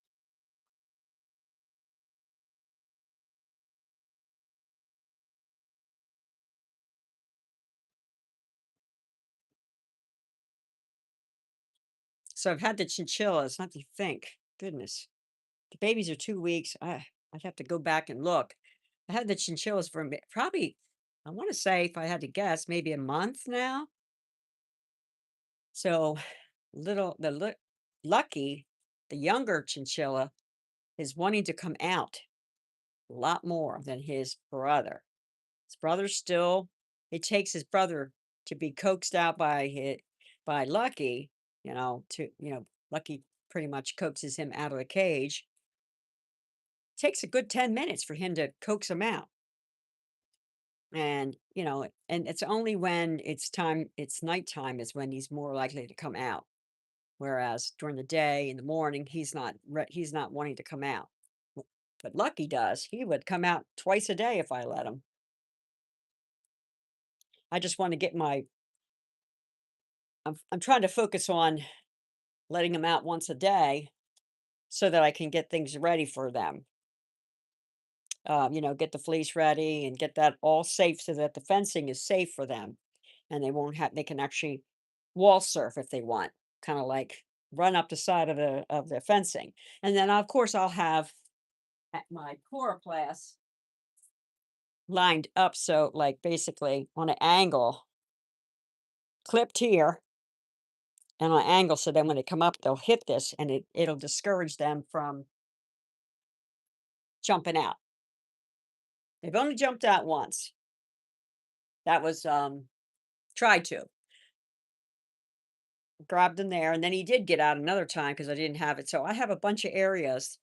So I've had the chinchillas, not to think. Goodness. The babies are 2 weeks. I'd have to go back and look. I had the chinchillas for probably, I want to say, if I had to guess, maybe a month now. So little, Lucky, the younger chinchilla, is wanting to come out a lot more than his brother. His brother still, it takes his brother to be coaxed out by Lucky, Lucky pretty much coaxes him out of the cage. Takes a good 10 minutes for him to coax him out. And it's only when it's nighttime is when he's more likely to come out. Whereas during the day, in the morning, he's not wanting to come out. But Lucky does. He would come out twice a day if I let him. I just want to get my I'm trying to focus on letting him out once a day so that I can get things ready for them. Get the fleece ready and get that all safe so that the fencing is safe for them and they can actually wall surf if they want, kind of like run up the side of the fencing. And then of course I'll have my chloroplast lined up so like basically on an angle, clipped here and on an angle so then when they come up they'll hit this and it'll discourage them from jumping out. They've only jumped out once. That was tried to. Grabbed him there, and then he did get out another time because I didn't have it. So I have a bunch of areas,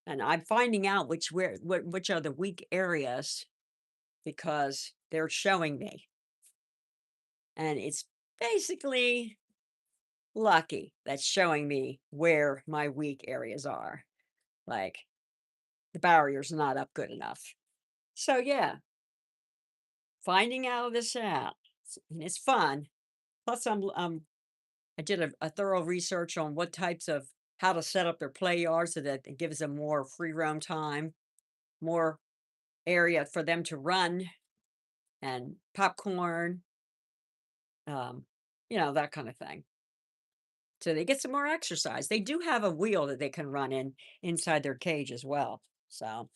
and I'm finding out which are the weak areas because they're showing me, and it's basically Lucky that's showing me where my weak areas are. Like the barrier's not up good enough. So yeah, finding all this out, and it's fun. Plus, I did a thorough research on what types of how to set up their play yard so that it gives them more free roam time, more area for them to run and popcorn, um, that kind of thing. So they get some more exercise. They do have a wheel that they can run in inside their cage as well. So,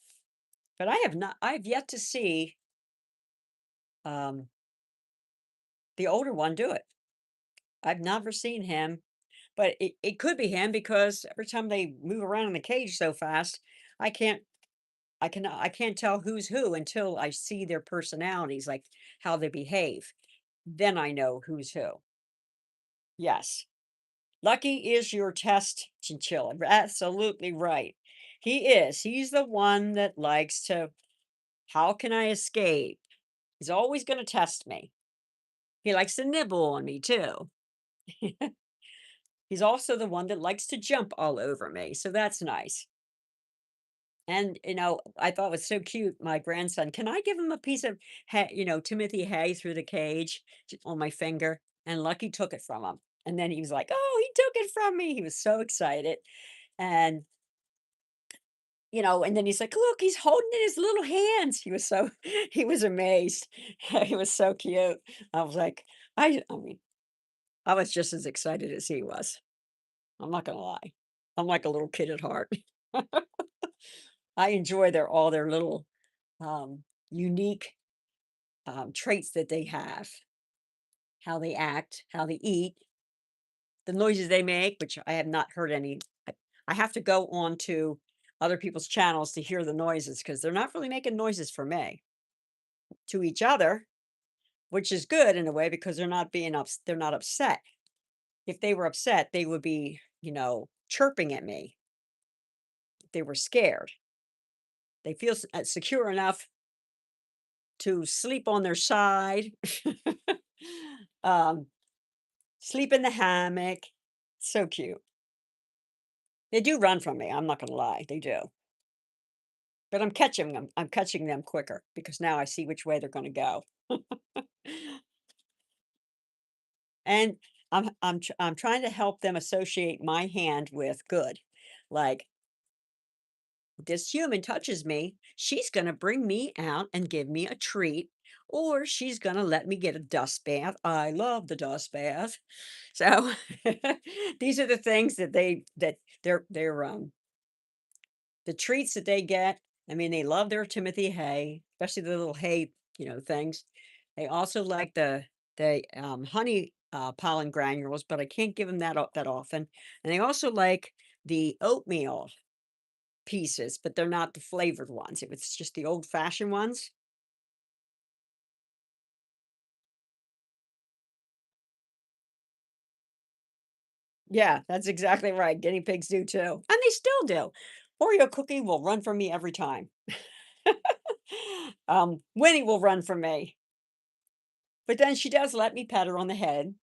but I've yet to see um, the older one do it. I've never seen him, but it could be him because every time they move around in the cage so fast, I can't I can't tell who's who until I see their personalities, like how they behave. Then I know who's who. Yes. Lucky is your test chinchilla. Absolutely right. He is. He's the one that likes to, how can I escape? He's always going to test me. He likes to nibble on me too. He's also the one that likes to jump all over me. So that's nice. And, I thought it was so cute, my grandson. Can I give him a piece of hay, Timothy hay through the cage on my finger? And Lucky took it from him. And then he was like, oh, he took it from me. He was so excited. And, and then he's like, look, he's holding it in his little hands. He was so, he was amazed. He was so cute. I was like, I mean, I was just as excited as he was. I'm not going to lie. I'm like a little kid at heart. I enjoy all their little unique traits that they have, how they act, how they eat. the noises they make, which I have not heard any. I have to go on to other people's channels to hear the noises because they're not really making noises for me. To each other, which is good in a way because they're not upset. If they were upset, they would be, chirping at me. If they were scared. They feel secure enough to sleep on their side, um, sleep in the hammock. So cute. They do run from me. I'm not gonna lie, they do. But I'm catching them. I'm catching them quicker because now I see which way they're gonna go. And I'm trying to help them associate my hand with good. Like, this human touches me, she's going to bring me out and give me a treat, or she's going to let me get a dust bath. I love the dust bath. So these are the things that they're the treats that they get. I mean, they love their Timothy hay, especially the little hay, things. They also like the honey pollen granules, but I can't give them that often. And they also like the oatmeal pieces, but they're not the flavored ones. If it's just the old-fashioned ones. Yeah, that's exactly right. Guinea pigs do too, and they still do. Oreo cookie will run from me every time. Winnie will run from me, but then she does let me pat her on the head.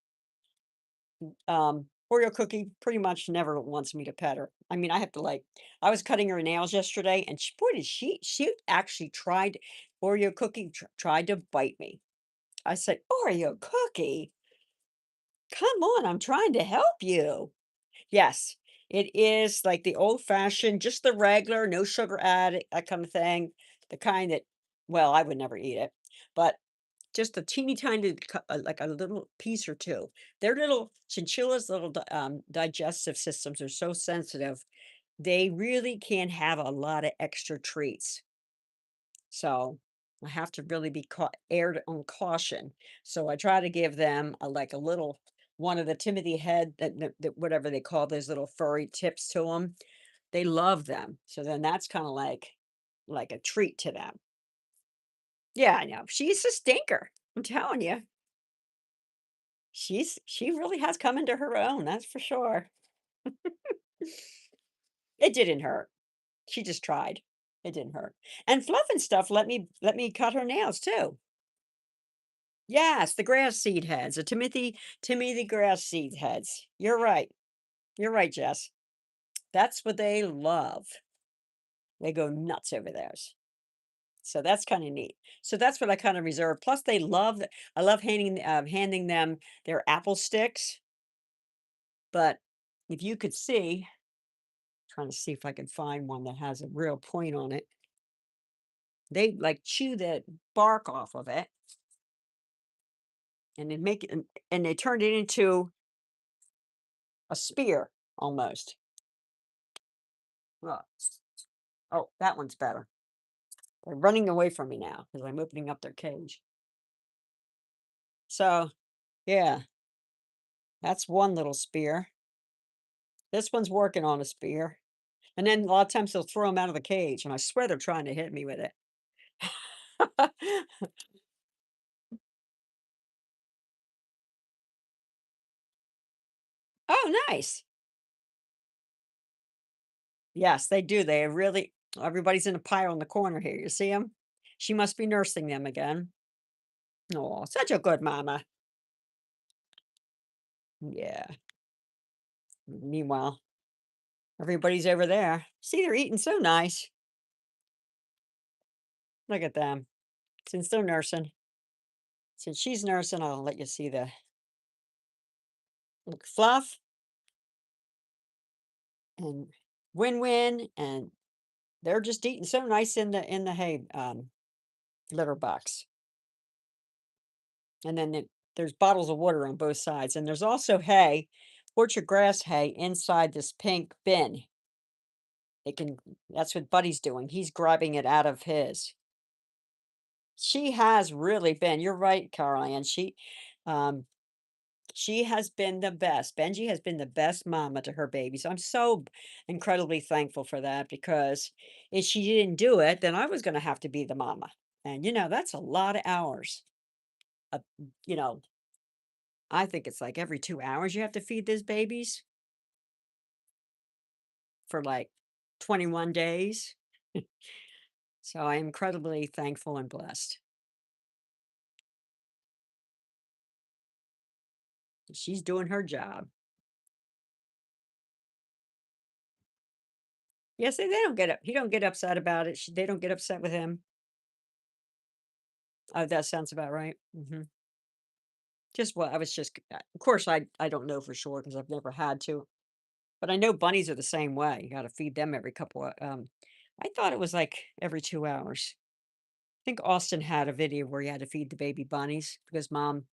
Oreo cookie pretty much never wants me to pet her. I mean, I was cutting her nails yesterday, and boy, did she actually tried. Oreo cookie tried to bite me. I said, Oreo cookie, come on, I'm trying to help you. Yes, it is like the old fashioned, just the regular, no sugar added, that kind of thing. The kind that, well, I would never eat it, but just a teeny tiny, like a little piece or two. Their little chinchillas, little digestive systems are so sensitive. They really can have a lot of extra treats. So I have to really be aired on caution. So I try to give them like a little one of the Timothy head that whatever they call those little furry tips to them. They love them. So then that's kind of like a treat to them. Yeah, I know. She's a stinker. I'm telling you. She really has come into her own, that's for sure. It didn't hurt. She just tried. It didn't hurt. And Fluff and Stuff let me cut her nails too. Yes, the grass seed heads, the Timothy grass seed heads. You're right. You're right, Jess. That's what they love. They go nuts over those. So that's kind of neat. So that's what I kind of reserve. Plus, I love handing them their apple sticks. But if you could see, trying to see if I can find one that has a real point on it. They like chew the bark off of it and then make it, and they turn it into a spear almost. Look. Oh, that one's better. They're running away from me now because I'm opening up their cage. So, yeah, that's one little spear. This one's working on a spear. And then a lot of times they'll throw them out of the cage, and I swear they're trying to hit me with it. Oh, nice. Yes, they do. They really, everybody's in a pile in the corner here. You see them? She must be nursing them again. Oh, such a good mama. Yeah. Meanwhile, everybody's over there. See, they're eating so nice. Look at them. Since they're nursing. Since she's nursing, I'll let you see the look, Fluff and Win-Win, and they're just eating so nice in the hay litter box. And then there's bottles of water on both sides, and there's also hay, orchard grass hay inside this pink bin. They can. That's what Buddy's doing. He's grabbing it out of his. She has really been. You're right, Caroline. Um, She has been the best. Benji has been the best mama to her babies. I'm so incredibly thankful for that because if she didn't do it, then I was going to have to be the mama. And that's a lot of hours. Uh, you know, I think it's like every 2 hours you have to feed these babies for like 21 days. So I'm incredibly thankful and blessed. She's doing her job. Yes, they don't get up. He don't get upset about it. They don't get upset with him. Oh, that sounds about right. Just I was just, of course, I don't know for sure because I've never had to, but I know bunnies are the same way. You got to feed them every couple of. I thought it was like every 2 hours. I think Austin had a video where he had to feed the baby bunnies because mom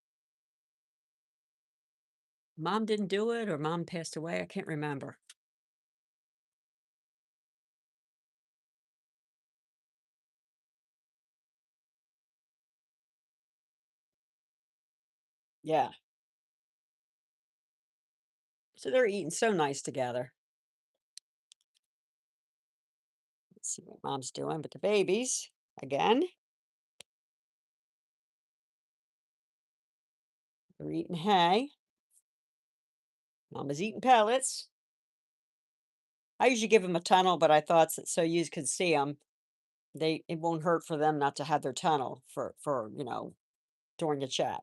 didn't do it or mom passed away. I can't remember. Yeah, so they're eating so nice together. Let's see what mom's doing with the babies again. They're eating hay. Mama's eating pellets. I usually give them a tunnel, but I thought so you could see them. It won't hurt for them not to have their tunnel for during the chat.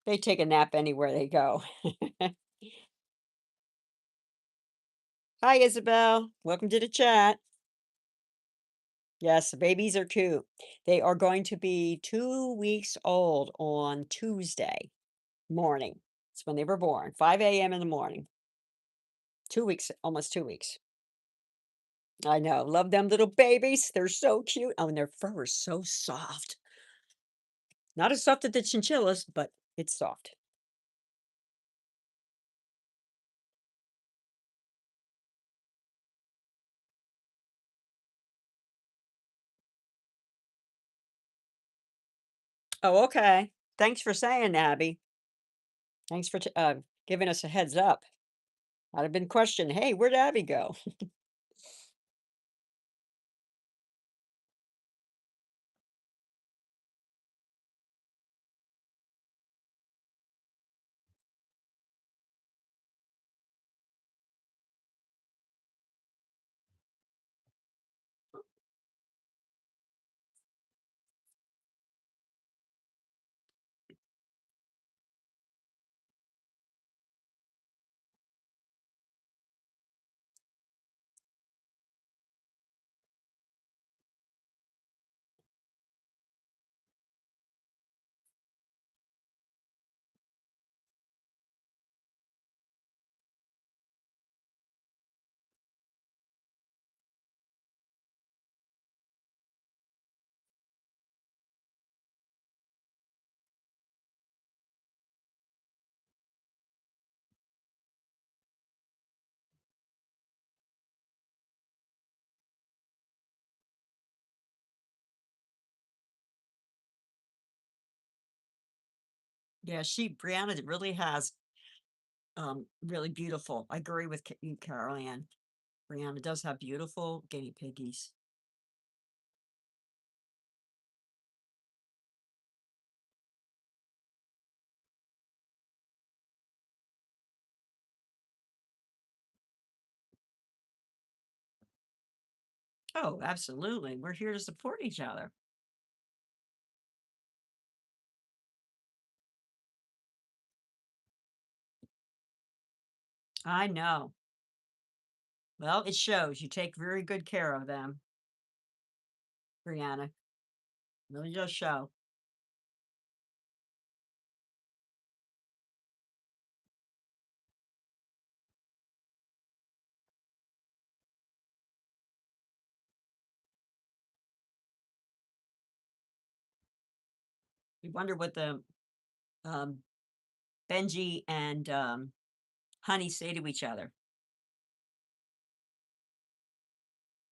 They take a nap anywhere they go. Hi, Isabel. Welcome to the chat. Yes, the babies are cute. They are going to be 2 weeks old on Tuesday morning. It's when they were born, 5 a.m. in the morning. 2 weeks, almost 2 weeks. I know. Love them little babies. They're so cute. Oh, and their fur is so soft. Not as soft as the chinchillas, but it's soft. Oh, okay. Thanks for saying, Abby. Thanks for giving us a heads up. I'd have been questioned, hey, where'd Abby go? Yeah, Brianna really has really beautiful. I agree with you, Carol Ann. Brianna does have beautiful guinea piggies. Oh, absolutely. We're here to support each other. I know. Well, it shows you take very good care of them, Brianna. Really does show. You wonder what the um, Benji and Honey say to each other.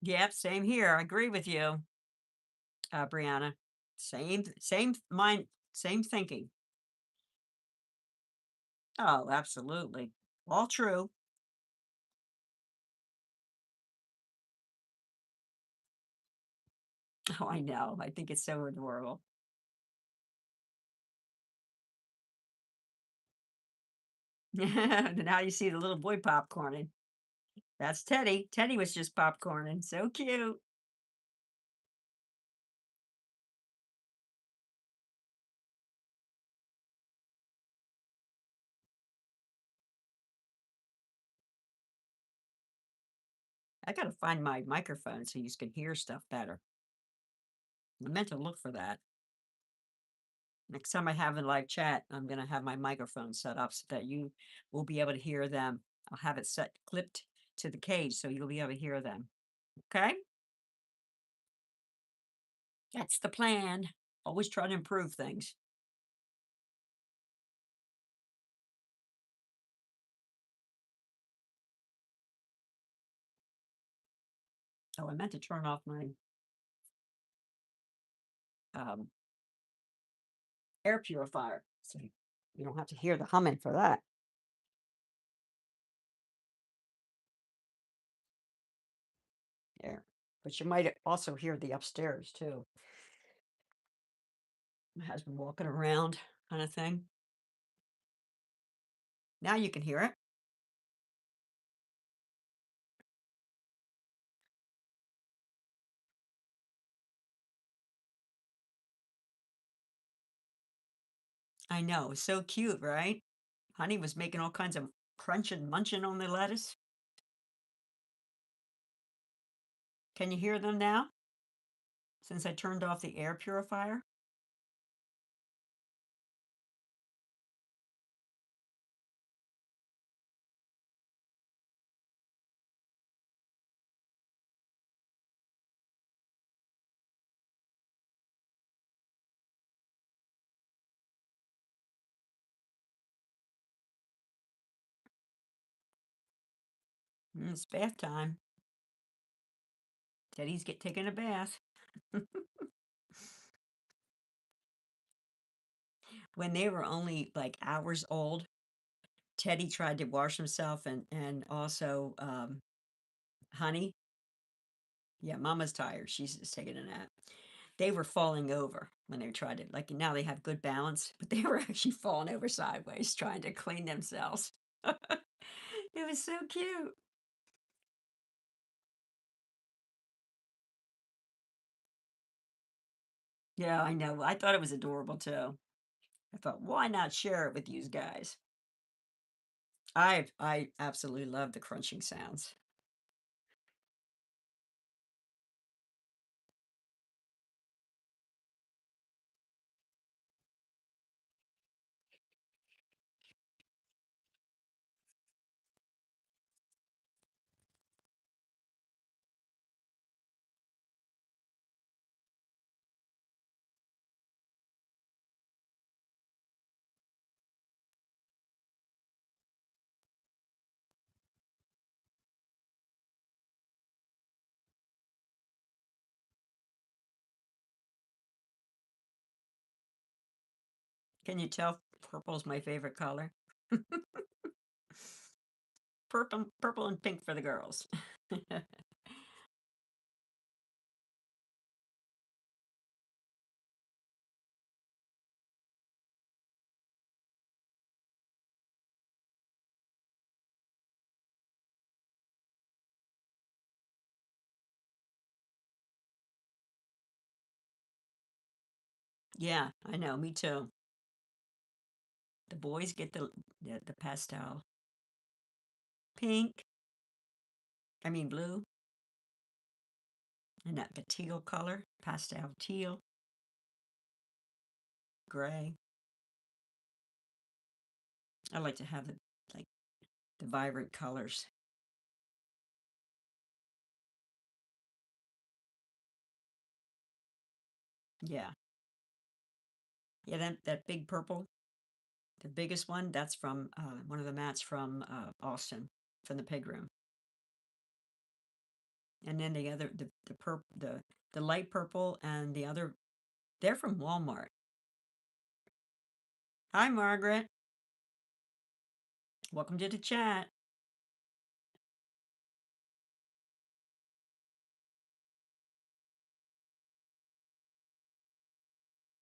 Yep, same here. I agree with you, Brianna. Same mind, same thinking. Oh, absolutely. All true. Oh, I know. I think it's so adorable. Now you see the little boy popcorning. That's Teddy. Teddy was just popcorning. So cute. I gotta find my microphone so you can hear stuff better. I meant to look for that. Next time I have a live chat, I'm gonna have my microphone set up so that you will be able to hear them. I'll have it set clipped to the cage so you'll be able to hear them. Okay? That's the plan. Always try to improve things. Oh, I meant to turn off my um, air purifier so you don't have to hear the humming for that. There. But you might also hear the upstairs too. My husband walking around kind of thing. Now you can hear it. I know. It's so cute, right? Honey was making all kinds of crunching, munching on the lettuce. Can you hear them now since I turned off the air purifier? It's bath time. Teddy's get taking a bath. When they were only like hours old, Teddy tried to wash himself and also Honey. Yeah, Mama's tired. She's just taking a nap. They were falling over when they tried to like now they have good balance, but they were actually falling over sideways trying to clean themselves. It was so cute. Yeah, I know. I thought it was adorable too. I thought, why not share it with you guys? I absolutely love the crunching sounds. Can you tell purple's my favorite color? Purple and pink for the girls. Yeah, I know, me too. The boys get the pastel. Pink, I mean blue, and that the teal color, pastel teal, gray. I like to have the like the vibrant colors. Yeah. Yeah, that big purple, the biggest one, that's from one of the mats from Austin, from the pig room. And then the other the light purple and the other they're from Walmart. Hi, Margaret. Welcome to the chat.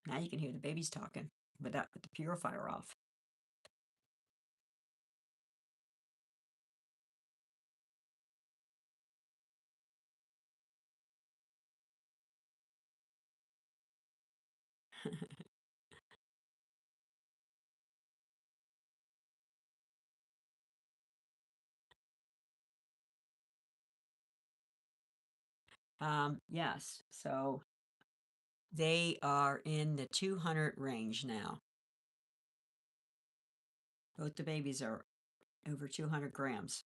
Now you can hear the babies talking with the purifier off. Yes. So they are in the 200 range now. Both the babies are over 200 grams.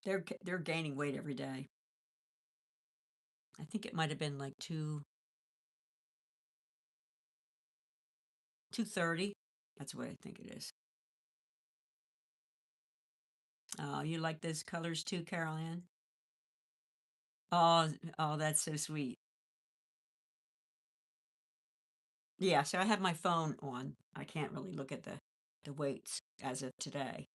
They're gaining weight every day. I think it might have been like 230. That's what I think it is. You like those colors too, Carol Ann? Oh, that's so sweet. Yeah, so I have my phone on. I can't really look at the weights as of today.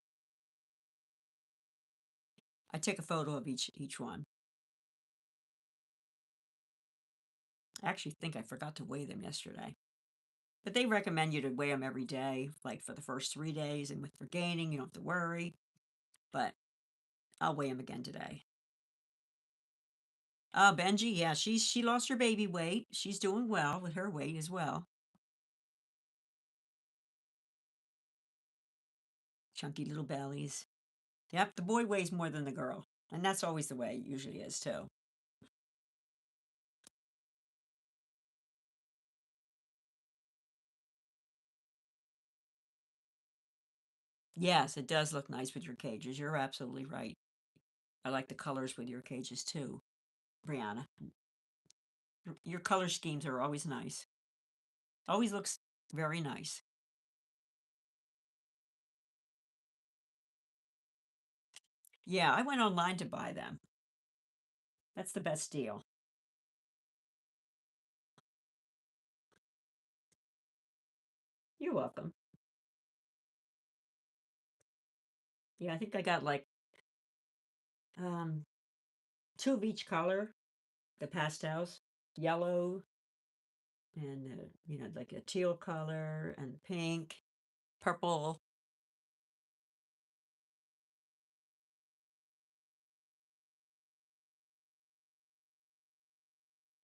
I take a photo of each one. I actually think I forgot to weigh them yesterday. But they recommend you to weigh them every day, like for the first 3 days, and with for gaining, you don't have to worry. But I'll weigh them again today. Benji, yeah, she lost her baby weight. She's doing well with her weight as well. Chunky little bellies. Yep, the boy weighs more than the girl. And that's always the way it usually is too. Yes, it does look nice with your cages. You're absolutely right. I like the colors with your cages too, Brianna. Your color schemes are always nice. Always looks very nice. Yeah, I went online to buy them. That's the best deal. You're welcome. Yeah, I think I got like um two of each color, the pastels, yellow and like a teal color and pink, purple.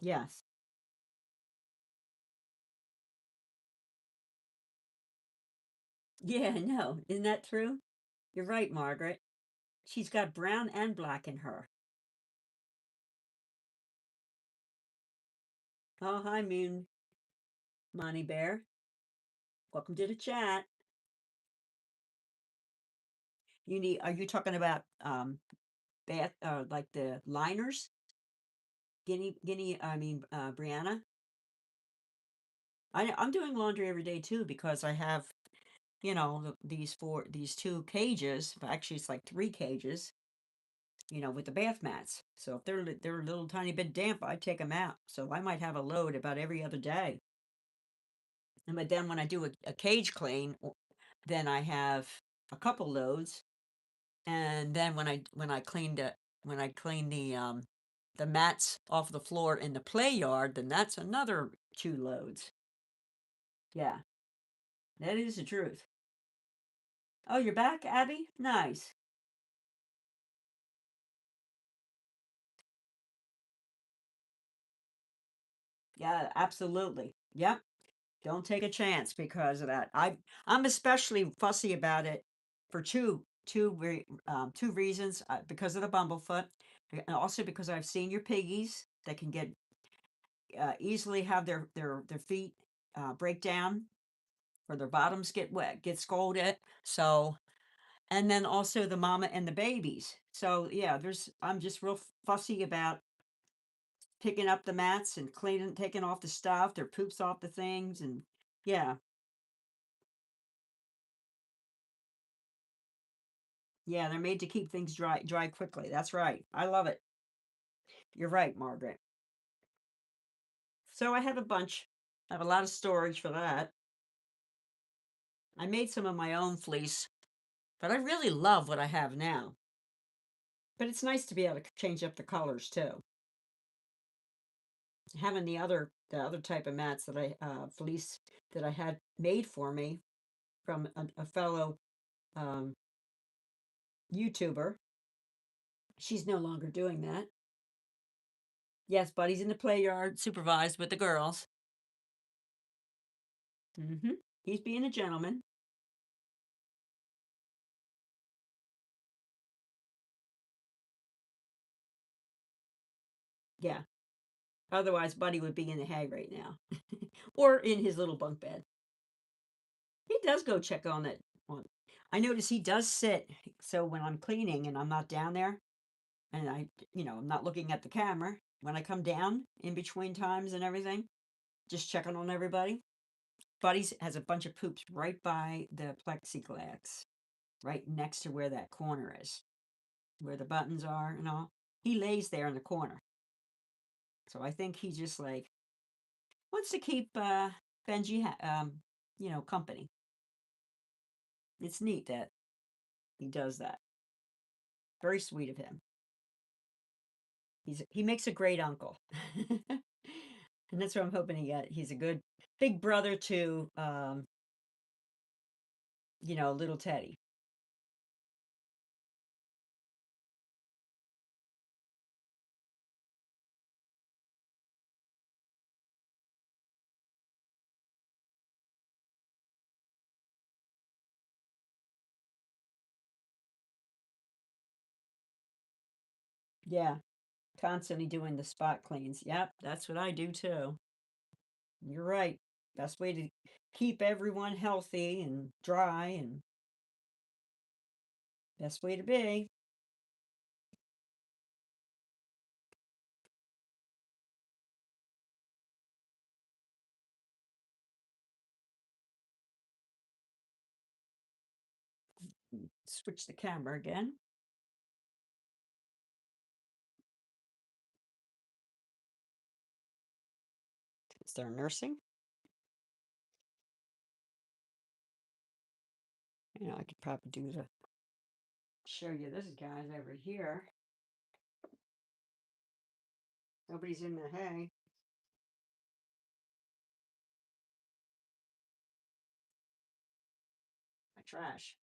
Yes. Yeah, no. Isn't that true? You're right, Margaret. She's got brown and black in her. Oh, hi, Moon Monty Bear. Welcome to the chat. Are you talking about bath like the liners? Brianna? I'm doing laundry every day too because I have, these two cages, but actually it's like three cages, with the bath mats. So if they're a little tiny bit damp, I take them out. So I might have a load about every other day. And but then when I do a cage clean, then I have a couple loads. And then when I clean the mats off the floor in the play yard, then that's another two loads. Yeah, that is the truth. Oh, you're back, Abby? Nice. Yeah, absolutely. Yep. Don't take a chance because of that. I'm especially fussy about it for two reasons. Because of the bumblefoot, and also because I've seen your piggies that can get easily have their feet break down or their bottoms get wet, get scalded. So, and then also the mama and the babies. So yeah, I'm just real fussy about picking up the mats and cleaning, taking off the stuff, their poops off the things, and yeah, yeah, they're made to keep things dry quickly. That's right. I love it. You're right, Margaret. So I have a bunch. I have a lot of storage for that. I made some of my own fleece But I really love what I have now. But it's nice to be able to change up the colors too. Having the other type of mats that fleece that I had made for me from a fellow um, YouTuber. She's no longer doing that. Yes, Buddy's in the play yard, supervised with the girls. He's being a gentleman. Yeah. Otherwise, Buddy would be in the hay right now, or in his little bunk bed. He does go check on it. I notice he does sit. So when I'm cleaning and I'm not down there, and I'm not looking at the camera, when I come down in between times and everything, just checking on everybody. Buddy's has a bunch of poops right by the plexiglass, right next to where that corner is, where the buttons are and all. He lays there in the corner. So I think he just like wants to keep Benji, company. It's neat that he does that. Very sweet of him. He makes a great uncle, and that's what I'm hoping he get. He's a good big brother to little Teddy. Yeah, constantly doing the spot cleans. Yep, that's what I do too. You're right. Best way to keep everyone healthy and dry, and best way to be. Switch the camera again. Is there nursing? I could probably do the show you this guy's over here. Nobody's in the hay. My trash.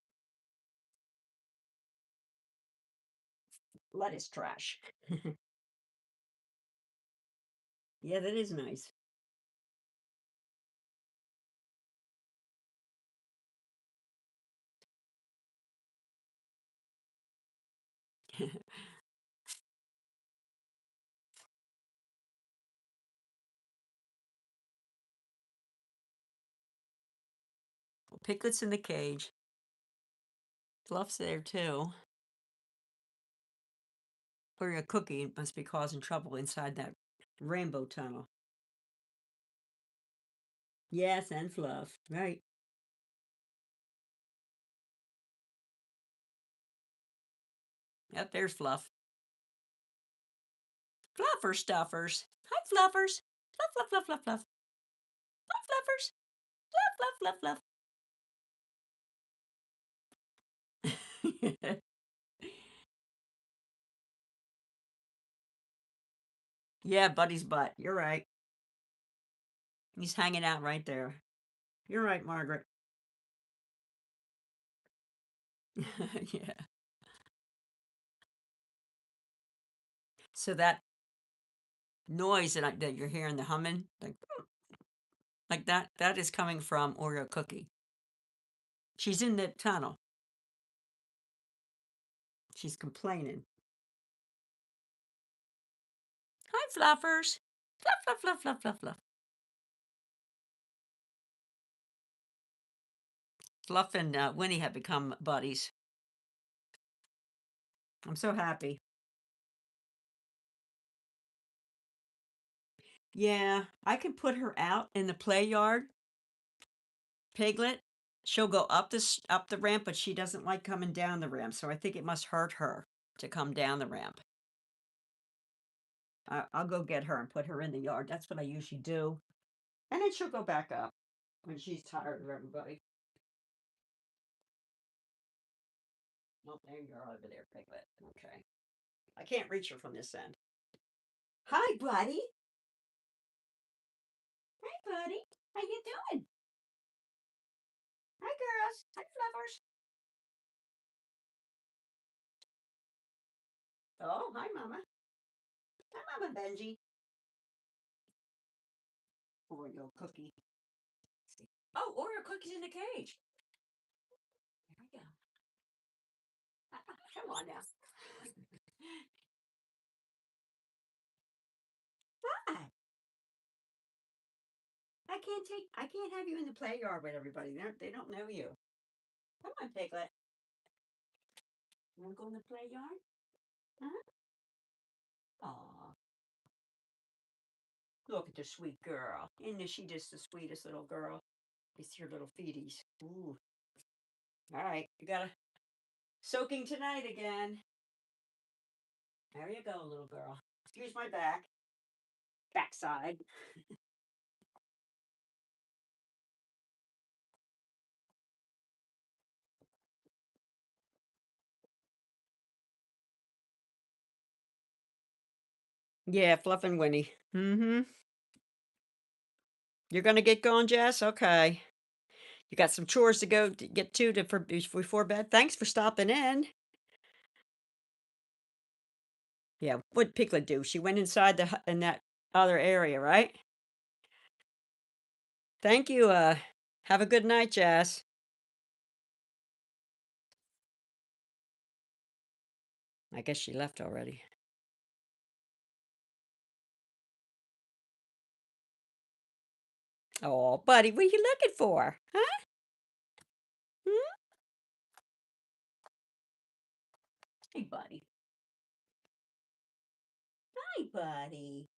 Lettuce trash. Yeah, that is nice. Piglet's in the cage. Fluff's there too. Or a cookie must be causing trouble inside that rainbow tunnel. Yes, and Fluff. Right. Yep, there's Fluff. Fluffer stuffers. Hi, Fluffers. Fluff, fluff, fluff, fluff, fluff. Fluff, Fluffers. Fluff, fluff, fluff, fluff. Yeah, Buddy's butt. You're right. He's hanging out right there. You're right, Margaret. Yeah. So that noise that you're hearing, the humming, like that is coming from Oreo Cookie. She's in the tunnel. She's complaining. Hi, Fluffers. Fluff, fluff, fluff, fluff, fluff, fluff. Fluff and Winnie have become buddies. I'm so happy. Yeah, I can put her out in the play yard. Piglet, she'll go up the ramp, but she doesn't like coming down the ramp. So I think it must hurt her to come down the ramp. I'll go get her and put her in the yard. That's what I usually do. And then she'll go back up when she's tired of everybody. Oh, there you are over there, Piglet. Okay. I can't reach her from this end. Hi, buddy. Hi, buddy. How you doing? Hi, girls. Hi, fluffers. Oh, hi, Mama. Hi, Mama Benji. Oreo cookie. Oh, Oreo cookies in the cage. There we go. Come on now. Hi. I can't have you in the play yard with everybody. They don't know you. Come on, Piglet. You want to go in the play yard? Huh? Aw. Look at the sweet girl. Isn't she just the sweetest little girl? It's your little feeties. Ooh. All right. You got to soaking tonight again. There you go, little girl. Excuse my backside. Yeah, Fluff and Winnie. Mm-hmm. You're gonna get going, Jess? Okay. You got some chores to go to get to before bed. Thanks for stopping in. Yeah, what'd Piglet do? She went inside in that other area, right? Thank you. Have a good night, Jess. I guess she left already. Oh, buddy, what are you looking for? Huh? Hmm? Hey, buddy. Hi, buddy.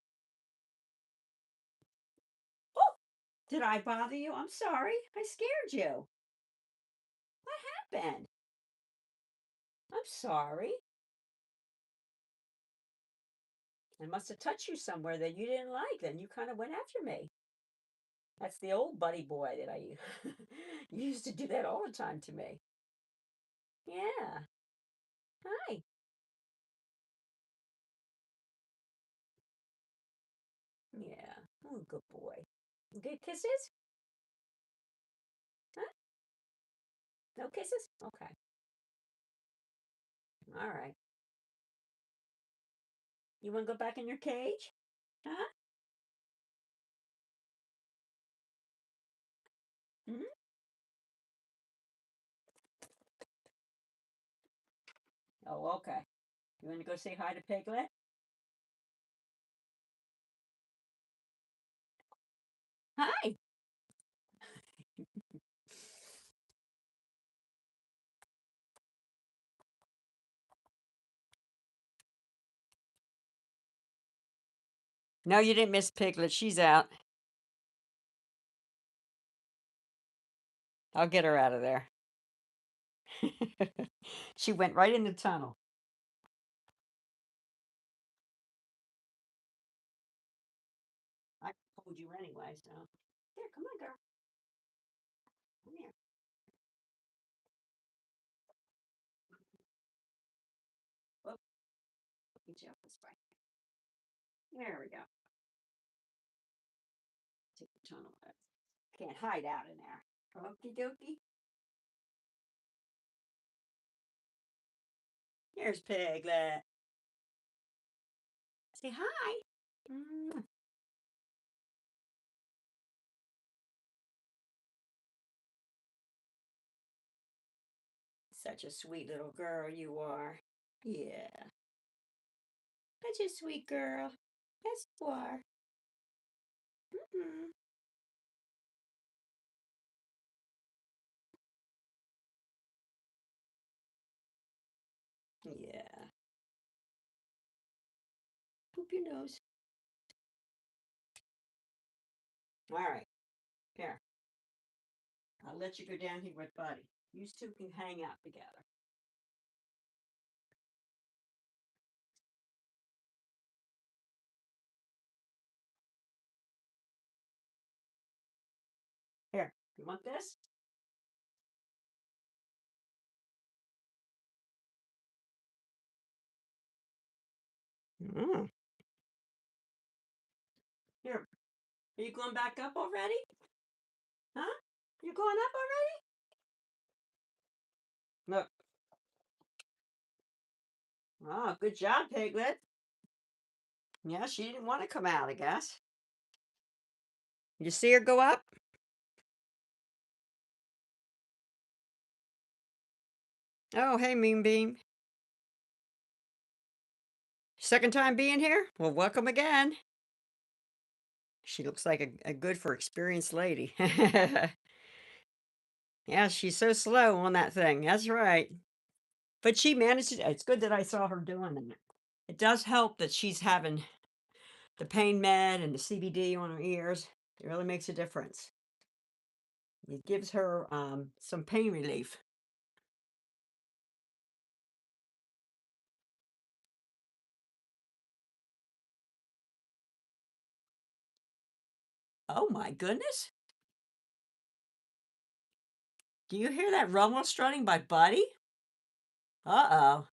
Oh, did I bother you? I'm sorry. I scared you. What happened? I'm sorry. I must have touched you somewhere that you didn't like. Then you kind of went after me. That's the old buddy boy that I you used to do that all the time to me. Yeah. Hi. Yeah. Oh, good boy. Good kisses? Huh? No kisses? Okay. All right. You want to go back in your cage? Huh? Hmm. Oh, okay. You want to go say hi to Piglet? Hi. No, you didn't miss Piglet. She's out. I'll get her out of there. She went right in the tunnel. I told you anyway, so. Here, come on, girl. Come here. Whoop. Get you up this way. There we go. Take the tunnel out. Can't hide out in there. Okie dokie. Here's Piglet. Say hi. Mm, such a sweet little girl you are. Yeah. Such a sweet girl. Yes, you are. Mm-hmm. Yeah. Poop your nose. All right. Here. I'll let you go down here with Buddy. You two can hang out together. Here. You want this? Mm. Here, are you going back up already? Huh? You going up already? Look. Oh, good job, Piglet. Yeah, she didn't want to come out, I guess. You see her go up? Oh, hey, Moonbeam. Second time being here? Well, welcome again. She looks like a good for experienced lady. Yeah, she's so slow on that thing. That's right. But she managed it. It's good that I saw her doing that. It does help that she's having the pain med and the CBD on her ears. It really makes a difference. It gives her some pain relief. Oh my goodness. Do you hear that rumble strutting by Buddy? Uh-oh.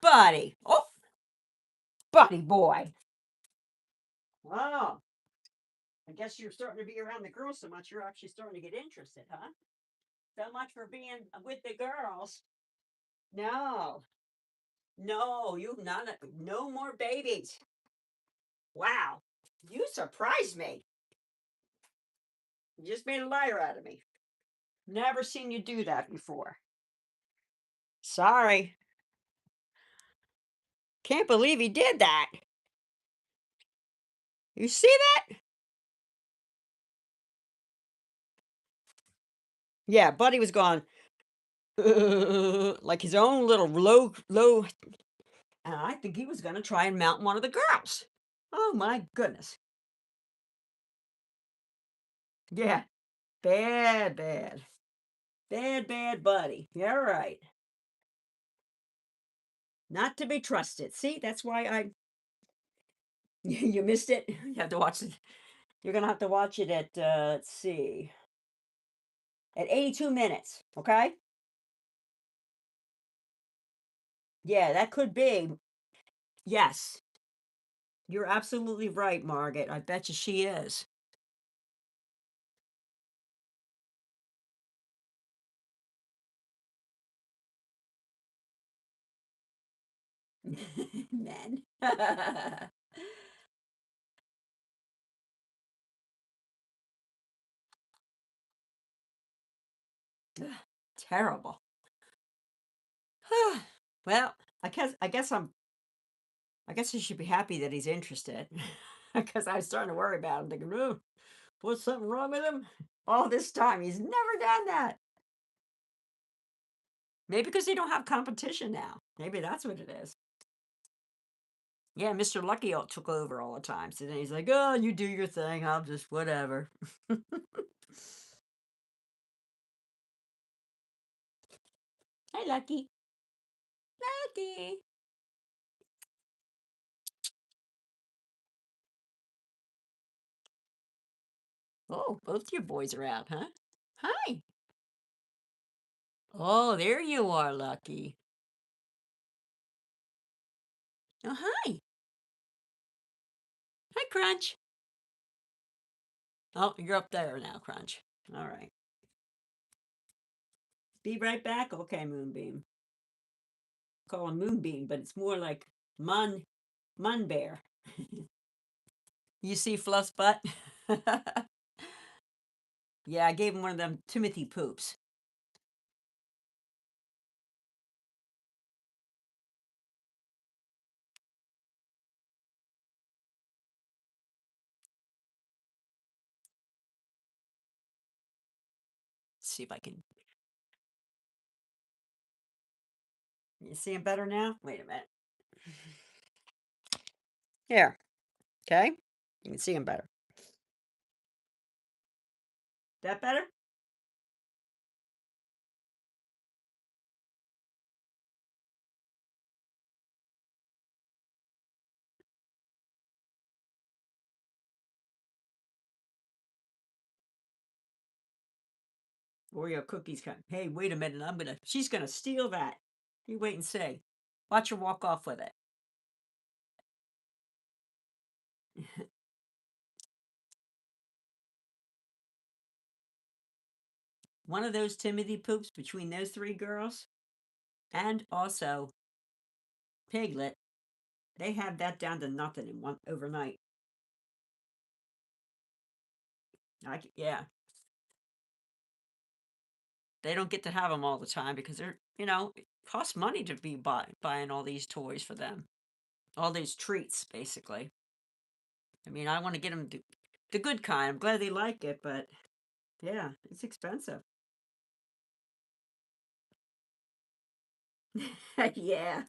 Buddy. Oh, Buddy boy. Oh, I guess you're starting to be around the girls so much, you're actually starting to get interested, huh? So much for being with the girls. No, no, you none, no more babies. Wow, you surprised me. You just made a liar out of me. Never seen you do that before. Sorry. Can't believe he did that. You see that? Yeah, Buddy was gone like his own little low, and I think he was going to try and mount one of the girls. Oh my goodness. Yeah, bad, bad. Bad, bad Buddy. Yeah, right. Not to be trusted. See, that's why I you missed it. You have to watch it. You're gonna have to watch it at let's see, at 82 minutes. Okay. Yeah, that could be. Yes, you're absolutely right, Margaret. I bet you she is. Men. Terrible. Well, I guess I should be happy that he's interested. Because I was starting to worry about him, thinking, oh, what's something wrong with him? All this time, he's never done that. Maybe because they don't have competition now. Maybe that's what it is. Yeah, Mr. Lucky took over all the time. So then he's like, oh, you do your thing. I'll just whatever. Hi, Lucky. Lucky. Oh, both your boys are out, huh? Hi. Oh, there you are, Lucky. Oh, hi. Hi, Crunch. Oh, you're up there now, Crunch. All right. Be right back. Okay, Moonbeam. Call him Moonbeam, but it's more like Mun Bear. You see Fluff's butt? Yeah, I gave him one of them Timothy poops. Let's see if I can. You see him better now? Wait a minute. Here. Okay. You can see him better. That better? Oreo cookies come. Hey, wait a minute. She's gonna steal that. You wait and see. Watch her walk off with it. One of those Timothy poops between those three girls and also Piglet, they have that down to nothing in one overnight. Yeah, they don't get to have them all the time because they're, it costs money to be buying all these toys for them, all these treats, basically. I mean, I want to get them the good kind. I'm glad they like it, but yeah, it's expensive. Yeah,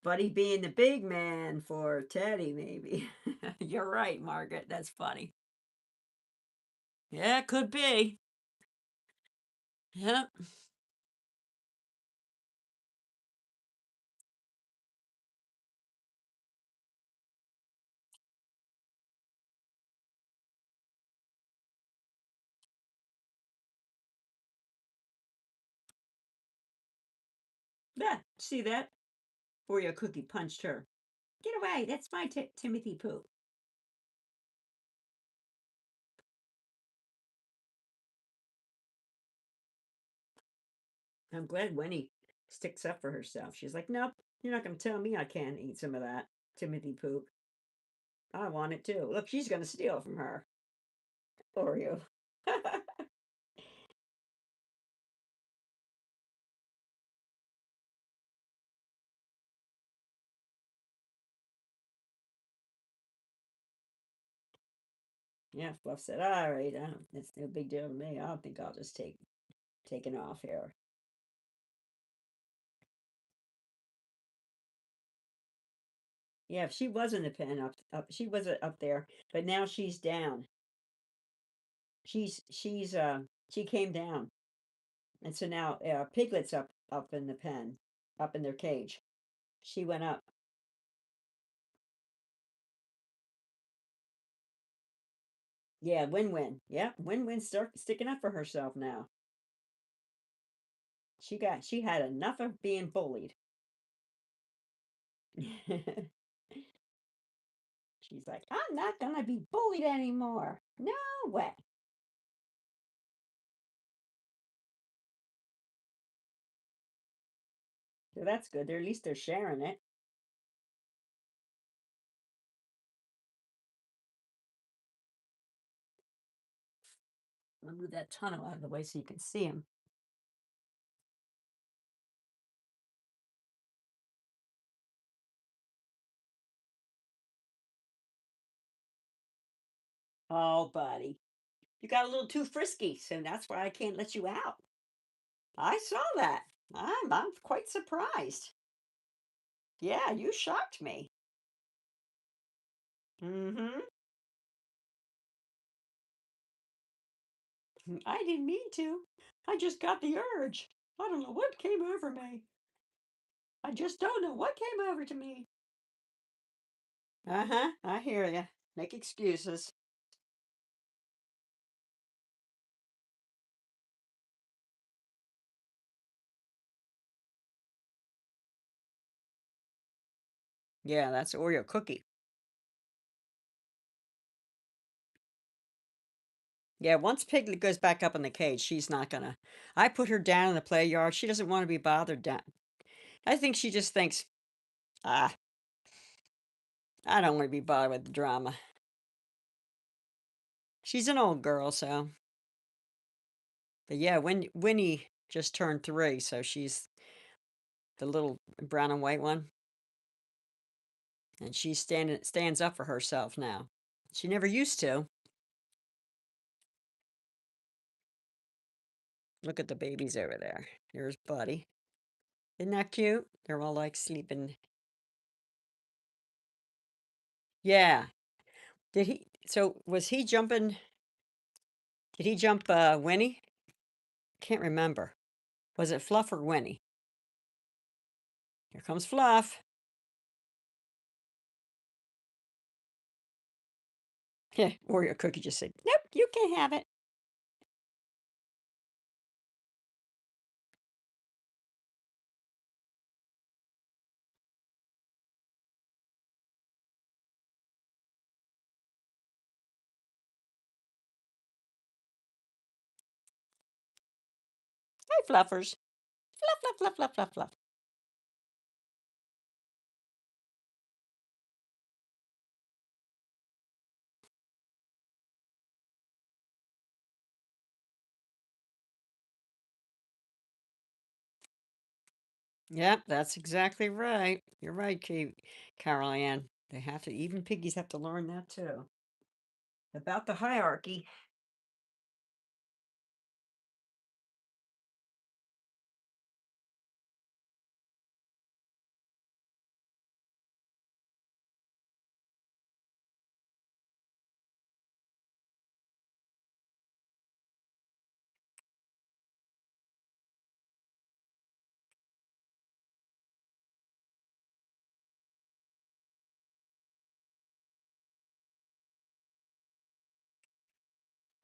Buddy being the big man for Teddy, maybe. You're right, Margaret. That's funny. Yeah, it could be. Yep. Yeah, see that? Oreo cookie punched her. Get away. That's my Timothy poo. I'm glad Winnie sticks up for herself. She's like, nope, you're not going to tell me I can't eat some of that Timothy poop. I want it too. Look, she's going to steal from her. Oreo. Yeah, Fluff said, all right, it's no big deal to me. I don't think I'll just take it off here. Yeah, she was in the pen up. She was up there, but now she's down. She came down, and so now Piglet's up in the pen, up in their cage. She went up. Yeah, Win-Win. Yeah, Win-Win start sticking up for herself now. She had enough of being bullied. She's like, I'm not gonna be bullied anymore. No way. So that's good. At least they're sharing it. I'll move that tunnel out of the way so you can see him. Oh, buddy. You got a little too frisky, so that's why I can't let you out. I saw that. I'm quite surprised. Yeah, you shocked me. Mm-hmm. I didn't mean to. I just got the urge. I don't know what came over me. I just don't know what came over to me. Uh-huh. I hear you. Make excuses. Yeah, that's Oreo cookie. Yeah, once Piglet goes back up in the cage, she's not gonna. I put her down in the play yard. She doesn't want to be bothered down. I think she just thinks, ah, I don't want to be bothered with the drama. She's an old girl, so. But yeah, Winnie just turned 3, so she's the little brown and white one, and she stands up for herself now. She never used to. Look at the babies over there. Here's Buddy. Isn't that cute? They're all like sleeping. Yeah. Did he? So was he jumping? Did he jump Winnie? Can't remember. Was it Fluff or Winnie? Here comes Fluff. Yeah, Oreo Cookie just said, nope, you can't have it. Hi, fluffers. Fluff, fluff, fluff, fluff, fluff, fluff. Yep, that's exactly right. You're right, Carol Ann. They have to, even piggies have to learn that too. About the hierarchy.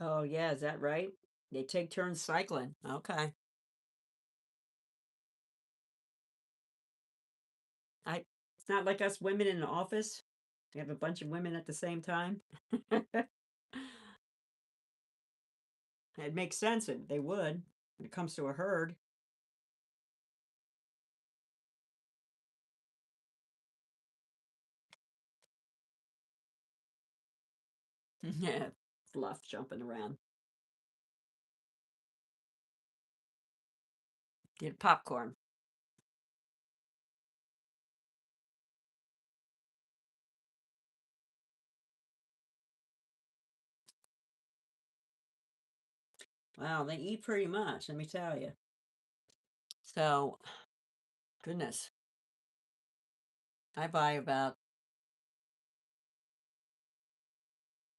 Oh, yeah, is that right? They take turns cycling. Okay. I It's not like us women in the office. We have a bunch of women at the same time. It makes sense that they would when it comes to a herd. Yeah, fluff jumping around. Get popcorn. Wow, they eat pretty much, let me tell you. So, goodness, I buy about,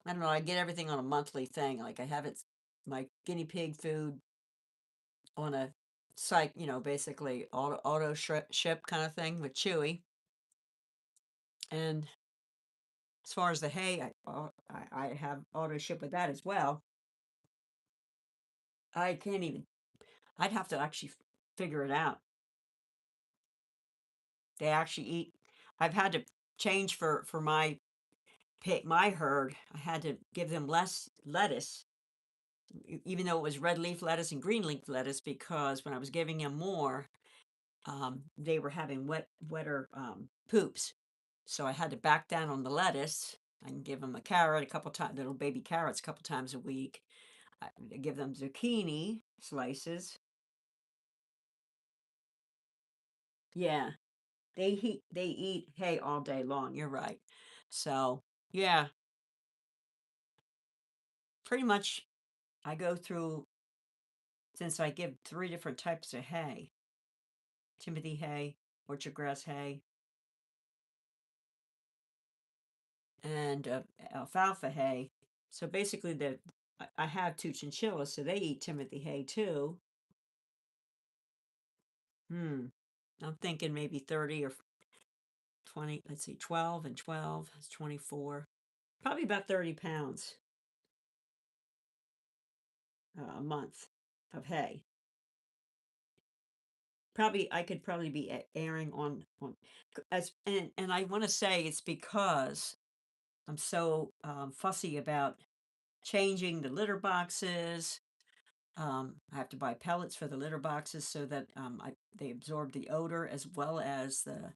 I don't know, I get everything on a monthly thing. Like I have my guinea pig food on a basically auto ship kind of thing with Chewy. And as far as the hay, I have auto ship with that as well. I can't even. I'd have to actually figure it out. They actually eat. I've had to change for my herd. I had to give them less lettuce, even though it was red leaf lettuce and green leaf lettuce, because when I was giving them more, they were having wetter poops. So I had to back down on the lettuce. I can give them a carrot a couple times, little baby carrots a couple times a week. I give them zucchini slices. Yeah, they eat hay all day long. You're right. So yeah, pretty much I go through, since I give three different types of hay: Timothy hay, orchard grass hay, and alfalfa hay. So basically, I have two chinchillas, so they eat Timothy hay too. Hmm. I'm thinking maybe 30 or 20. Let's see, 12 and 12 is 24. Probably about 30 pounds a month of hay. Probably I could probably be airing on as and I want to say it's because I'm so fussy about changing the litter boxes. I have to buy pellets for the litter boxes so that they absorb the odor as well as the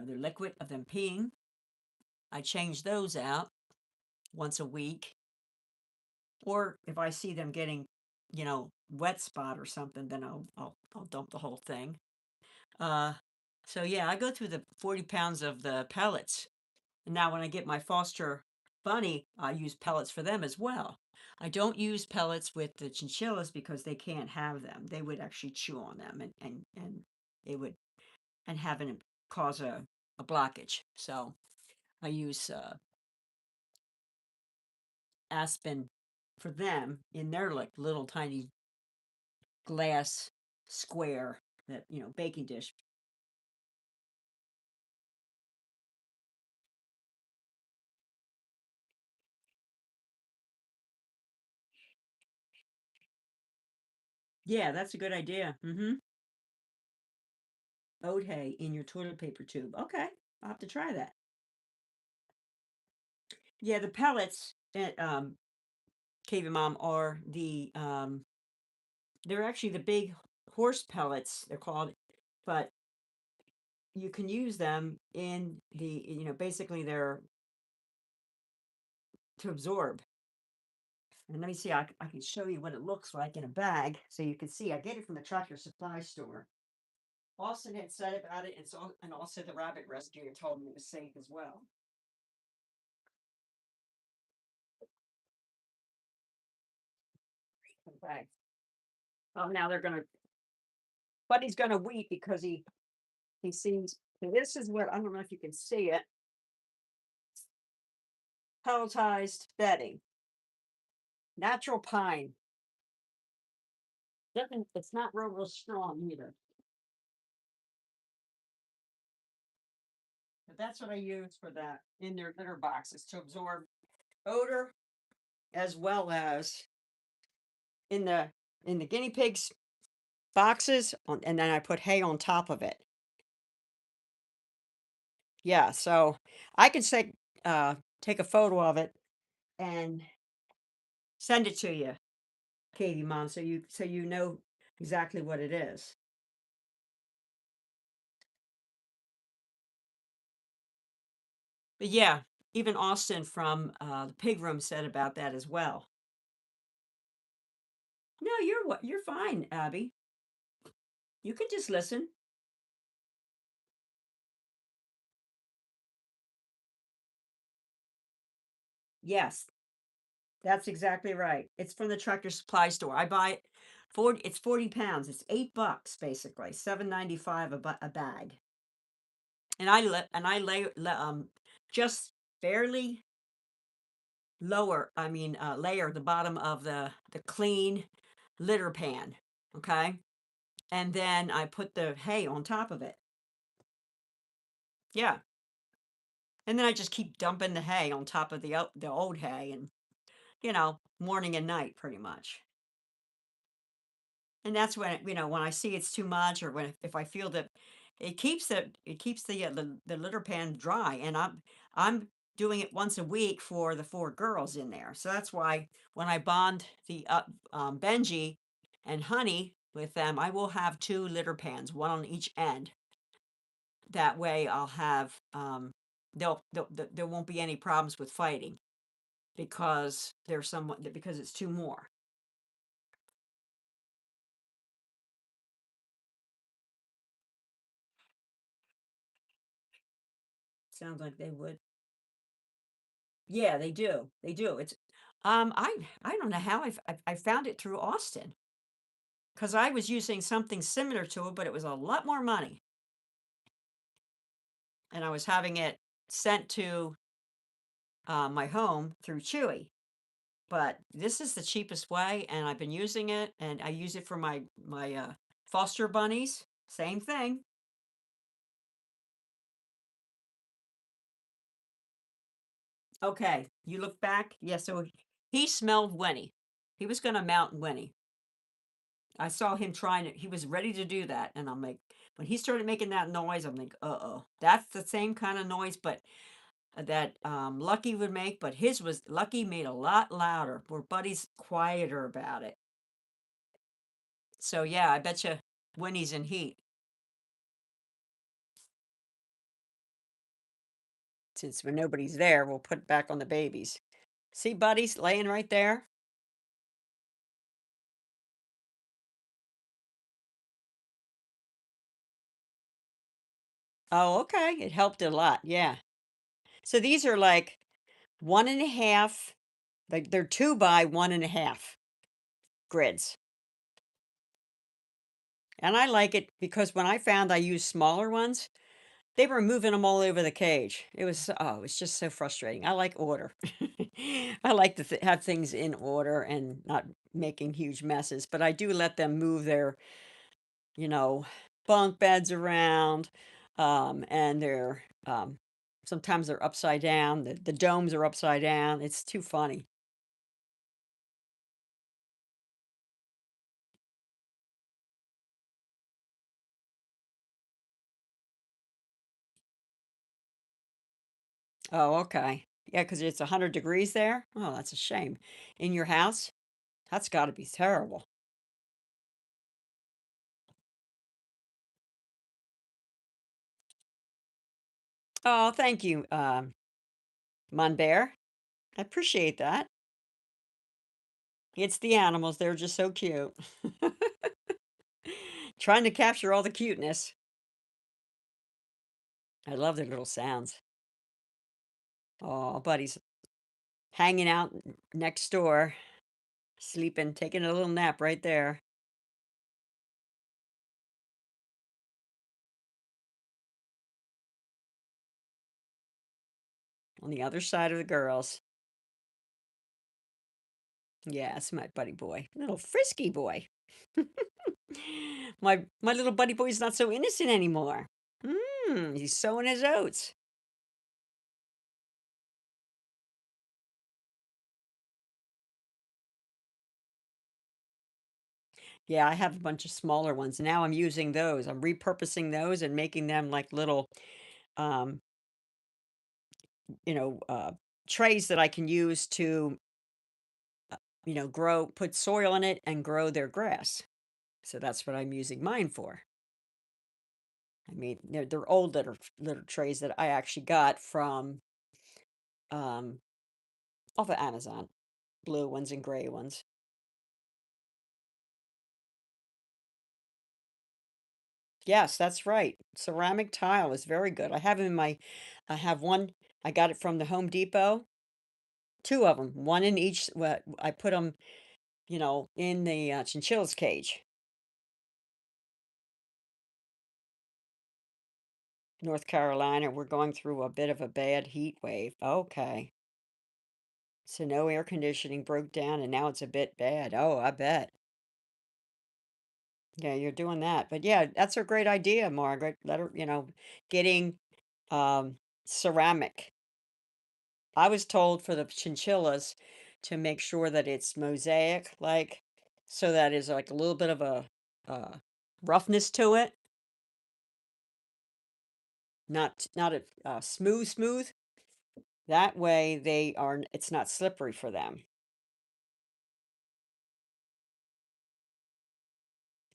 liquid of them peeing. I change those out once a week, or if I see them getting, wet spot or something, then I'll dump the whole thing. Uh, so yeah, I go through the 40 pounds of the pellets. And now when I get my foster bunny, I use pellets for them as well. I don't use pellets with the chinchillas because they can't have them. They would actually chew on them and they would and have an cause a blockage. So I use aspen for them in their like little tiny glass square, that baking dish. Yeah, that's a good idea. Oat hay in your toilet paper tube. Okay, I'll have to try that. Yeah, the pellets at Cave Mom are the They're actually the big horse pellets, they're called, but you can use them in the, basically they're to absorb. And let me see, I can show you what it looks like in a bag so you can see. I get it from the Tractor Supply store. Austin had said about it, and also the rabbit rescuer told me it was safe as well. Okay. Oh, now they're gonna, but he's gonna weep because he seems. This is what, I don't know if you can see it. Pelletized bedding, natural pine. It's not real strong either. But that's what I use for that in their litter boxes to absorb odor, as well as in the guinea pigs boxes, and then I put hay on top of it. Yeah, so I can take a photo of it and send it to you, Katie Mom, so you know exactly what it is. But yeah, even Austin from the pig room said about that as well. No, you're fine, Abby. You can just listen. Yes, that's exactly right. It's from the Tractor Supply store. I buy it 40, it's 40 pounds. It's $8 basically, 7.95 a bag. And I just barely layer the bottom of the clean litter pan, okay? And then I put the hay on top of it. Yeah. And then I just keep dumping the hay on top of the old hay, and morning and night pretty much. And that's when I see it's too much, or if I feel that it keeps the litter pan dry, and I'm doing it once a week for the four girls in there. So that's why when I bond the Benji and Honey with them, I will have two litter pans, one on each end. That way I'll have there won't be any problems with fighting because it's two more. Sounds like they would. Yeah, they do. They do. I don't know how I found it through Austin, because I was using something similar to it, but it was a lot more money, and I was having it sent to my home through Chewy. But this is the cheapest way, and I've been using it, and I use it for my foster bunnies. Same thing. Okay, you look back. Yeah, so he smelled Winnie. He was going to mount Winnie. I saw him trying it. He was ready to do that. And I'm like, when he started making that noise, I'm like, uh-oh. That's the same kind of noise, but that Lucky would make, but Lucky made a lot louder. Where Buddy's quieter about it. So yeah, I bet you Winnie's in heat. Since when nobody's there, we'll put it back on the babies. See, Buddy's laying right there. Oh, okay. It helped a lot. Yeah. So these are like 1.5, like they're 2 by 1.5 grids. And I like it because when I found I used smaller ones, they were moving them all over the cage. It was just so frustrating. I like order. I like to have things in order and not making huge messes, but I do let them move their, you know, bunk beds around, and sometimes they're upside down. The domes are upside down. It's too funny. Oh, okay. Yeah, because it's 100 degrees there. Oh, that's a shame. In your house? That's got to be terrible. Oh, thank you, Monbear. I appreciate that. It's the animals, they're just so cute. Trying to capture all the cuteness. I love their little sounds. Oh, buddy's hanging out next door, sleeping, taking a little nap right there on the other side of the girls. Yeah, it's my buddy boy, little frisky boy. My little buddy boy's not so innocent anymore. He's sowing his oats. Yeah, I have a bunch of smaller ones. Now I'm using those. I'm repurposing those and making them like little, um, you know, uh, trays that I can use to, put soil in it and grow their grass. So that's what I'm using mine for. I mean, they're old little trays that I actually got from um, off of Amazon, blue ones and gray ones. Yes, that's right. Ceramic tile is very good. I have one. I got it from the Home Depot. Two of them, one in each. I put them, in the chinchilla's cage, North Carolina. We're going through a bit of a bad heat wave. Okay. So no air conditioning broke down and now it's a bit bad. Oh, I bet. Yeah, you're doing that. But yeah, that's a great idea, Margaret. Let her, getting ceramic. I was told for the chinchillas to make sure that it's mosaic, like, so that is like a little bit of a roughness to it, not a smooth. That way it's not slippery for them.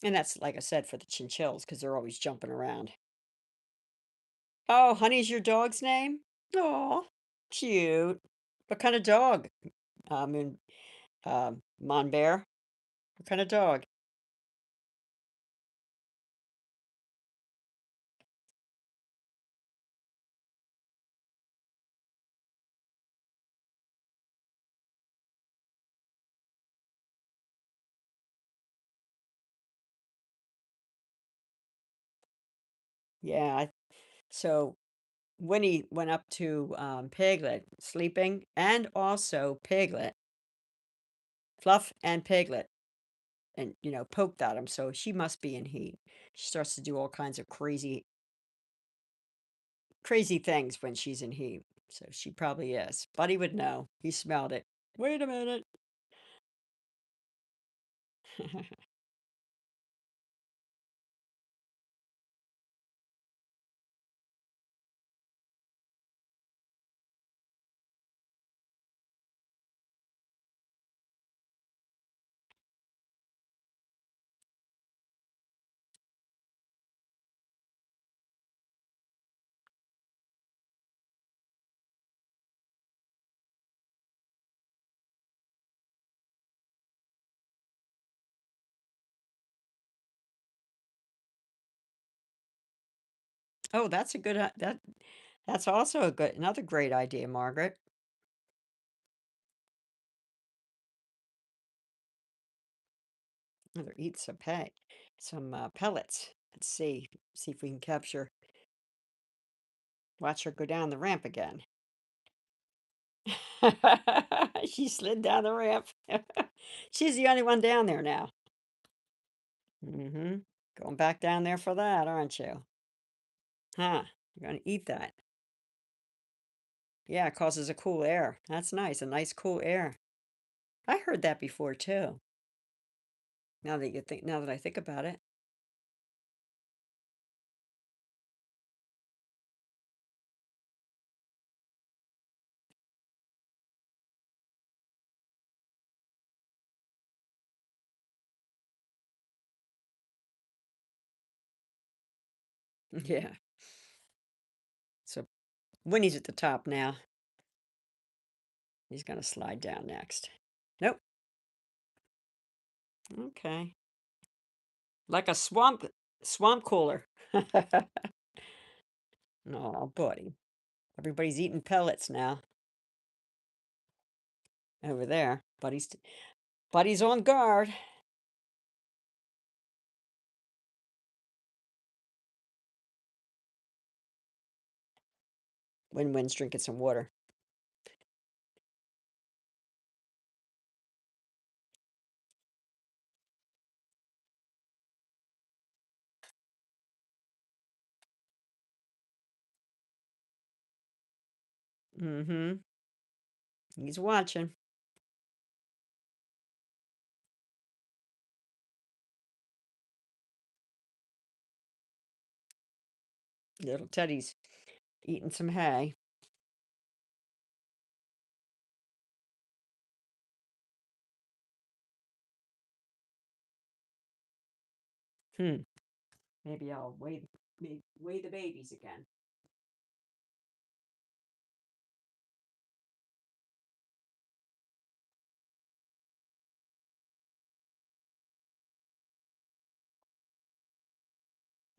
And that's like I said for the chinchillas because they're always jumping around. Oh, Honey's your dog's name? Oh, cute. What kind of dog? Moon Monbear. What kind of dog? Yeah. So Winnie went up to Piglet sleeping and also Piglet, Fluff and Piglet, and poked at him. So she must be in heat. She starts to do all kinds of crazy things when she's in heat. So she probably is. Buddy would know. He smelled it. Wait a minute. Oh, that's a good that's also another great idea, Margaret. Another eat some pellets. Let's see if we can capture. Watch her go down the ramp again. She slid down the ramp. She's the only one down there now. Mm-hmm. Going back down there for that, aren't you? Huh. You're gonna eat that. Yeah, it causes a cool air. That's nice. A nice cool air. I heard that before too. Now that I think about it. Yeah. So Winnie's at the top now. He's gonna slide down next. Nope. Okay. Like a swamp cooler. Oh, buddy. Everybody's eating pellets now over there. Buddy's on guard. Win-win's drinking some water. Mm-hmm. He's watching. Little Teddy's eating some hay. Hmm. Maybe I'll weigh the babies again.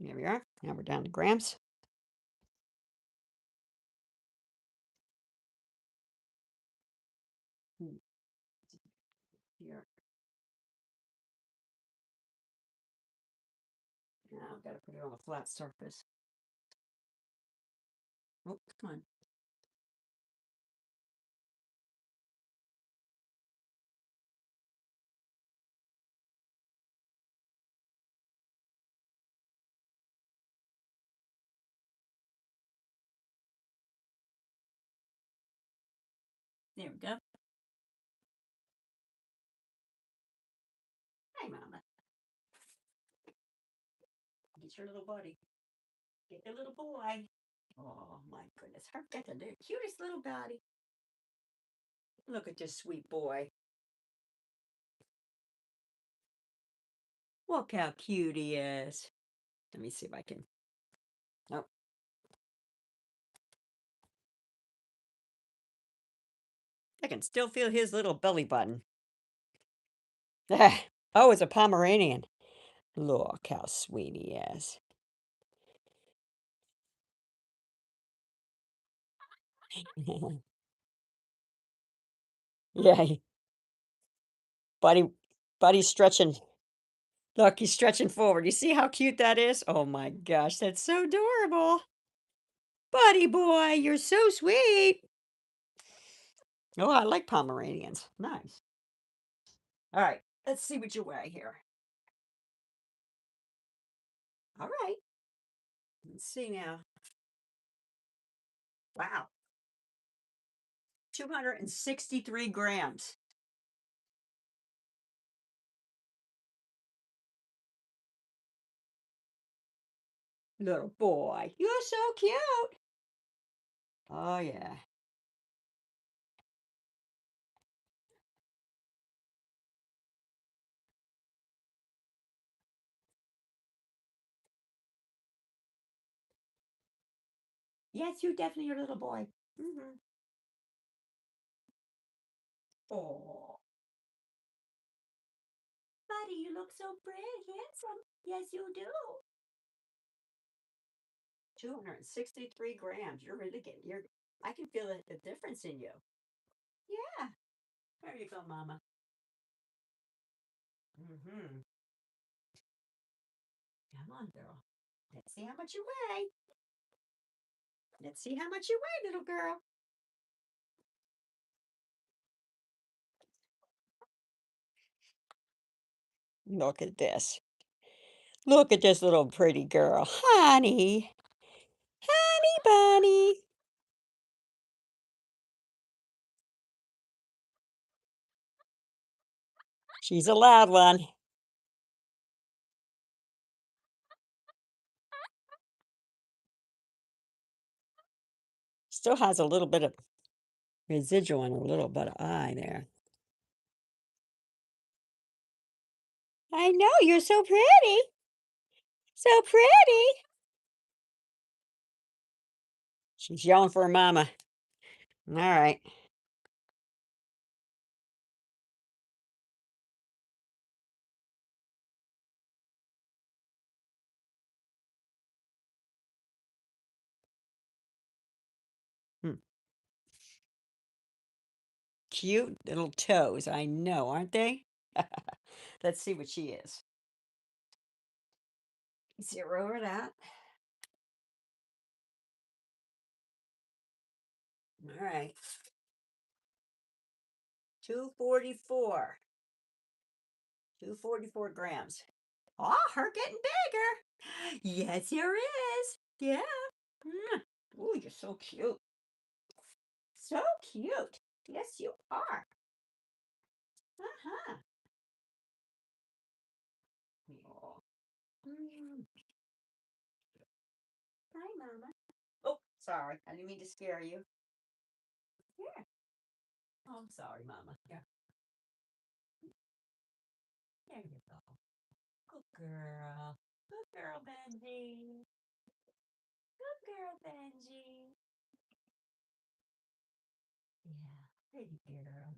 There we are. Now we're down to grams. Hmm. Here. Now I've got to put it on a flat surface. Oh, come on. There we go. Hi, Mama. Get your little buddy. Get the little boy. Oh, my goodness. That's the cutest little body. Look at this sweet boy. Look how cute he is. Let me see if I can. Oh. I can still feel his little belly button. Oh, it's a Pomeranian. Look how sweet he is. Yeah, buddy, buddy's stretching. Look, he's stretching forward. You see how cute that is? Oh my gosh, that's so adorable. Buddy boy, you're so sweet. Oh, I like Pomeranians. Nice. All right, let's see what you weigh here. All right. Let's see now. Wow. 263 grams. Little boy, you're so cute. Oh, yeah. Yes, you definitely are a little boy. Mm-hmm. Oh, buddy, you look so pretty, handsome. Yes, you do. 263 grams. You're really I can feel the difference in you. Yeah. There you go, Mama. Mm-hmm. Come on, girl. Let's see how much you weigh. Let's see how much you weigh, little girl. Look at this. Look at this little pretty girl. Honey. Honey bunny. She's a loud one. Still has a little bit of residual and a little bit of eye there. I know, you're so pretty. So pretty. She's yelling for her mama. All right. Hmm. Cute little toes. I know, aren't they? Let's see what she is. Zero her that. All right. 244. 244 grams. Oh, her getting bigger. Yes, there is. Yeah. Oh, you're so cute. So cute. Yes, you are. Uh-huh. Aw. Mm. Hi, Mama. Oh, sorry. I didn't mean to scare you. Here. Oh, I'm sorry, Mama. Yeah. There you go. Good girl. Good girl, Benji. Good girl, Benji. Yeah. Pretty girl.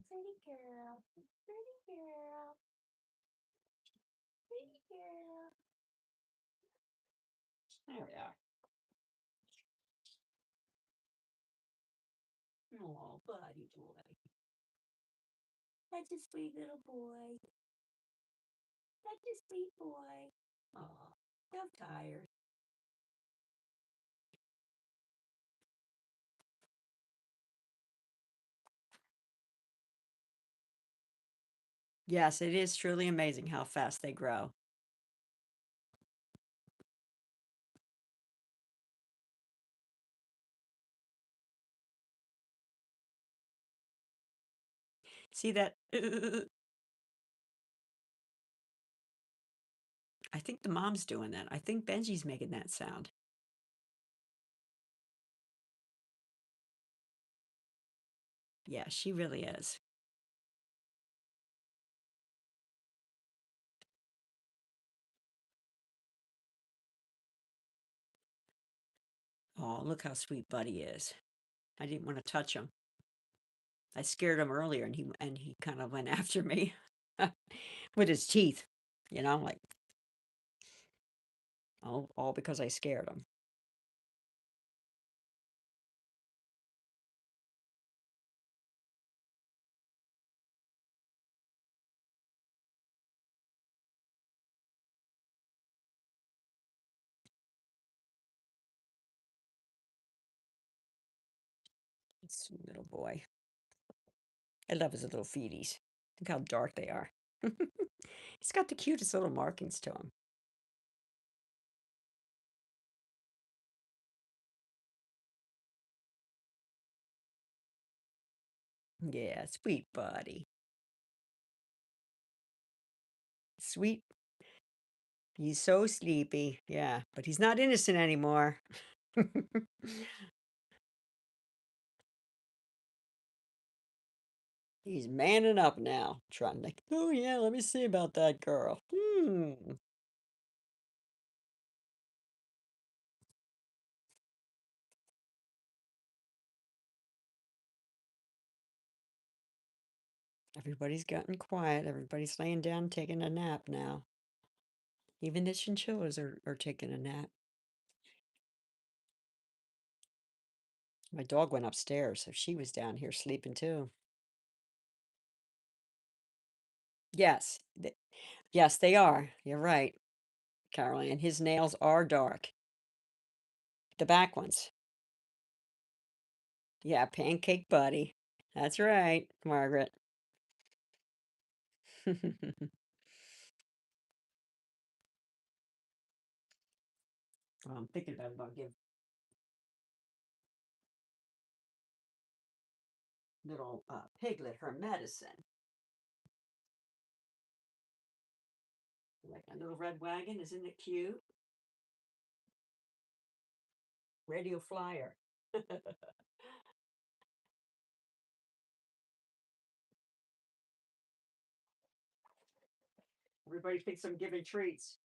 Pretty girl. Pretty girl. Pretty girl. There we are. Oh, buddy boy. That's a sweet little boy. That's a sweet boy. Oh, I'm tired. Yes, it is truly amazing how fast they grow. See that? I think the mom's doing that. I think Benji's making that sound. Yeah, she really is. Oh, look how sweet Buddy is. I didn't want to touch him. I scared him earlier, and he kind of went after me with his teeth. Like all because I scared him. Sweet little boy. I love his little feeties. Look how dark they are. He's got the cutest little markings to him. Yeah, sweet Buddy. Sweet. He's so sleepy. Yeah, but he's not innocent anymore. He's manning up now, trying to, oh yeah, let me see about that girl. Everybody's gotten quiet. Everybody's laying down, taking a nap now. Even the chinchillas are taking a nap. My dog went upstairs, so she was down here sleeping too. Yes, yes, they are. You're right, Caroline. His nails are dark. The back ones. Yeah, Pancake Buddy. That's right, Margaret. Well, I'm thinking about give little Piglet her medicine. Like a little red wagon, isn't it cute? Radio flyer. Everybody thinks I'm giving treats.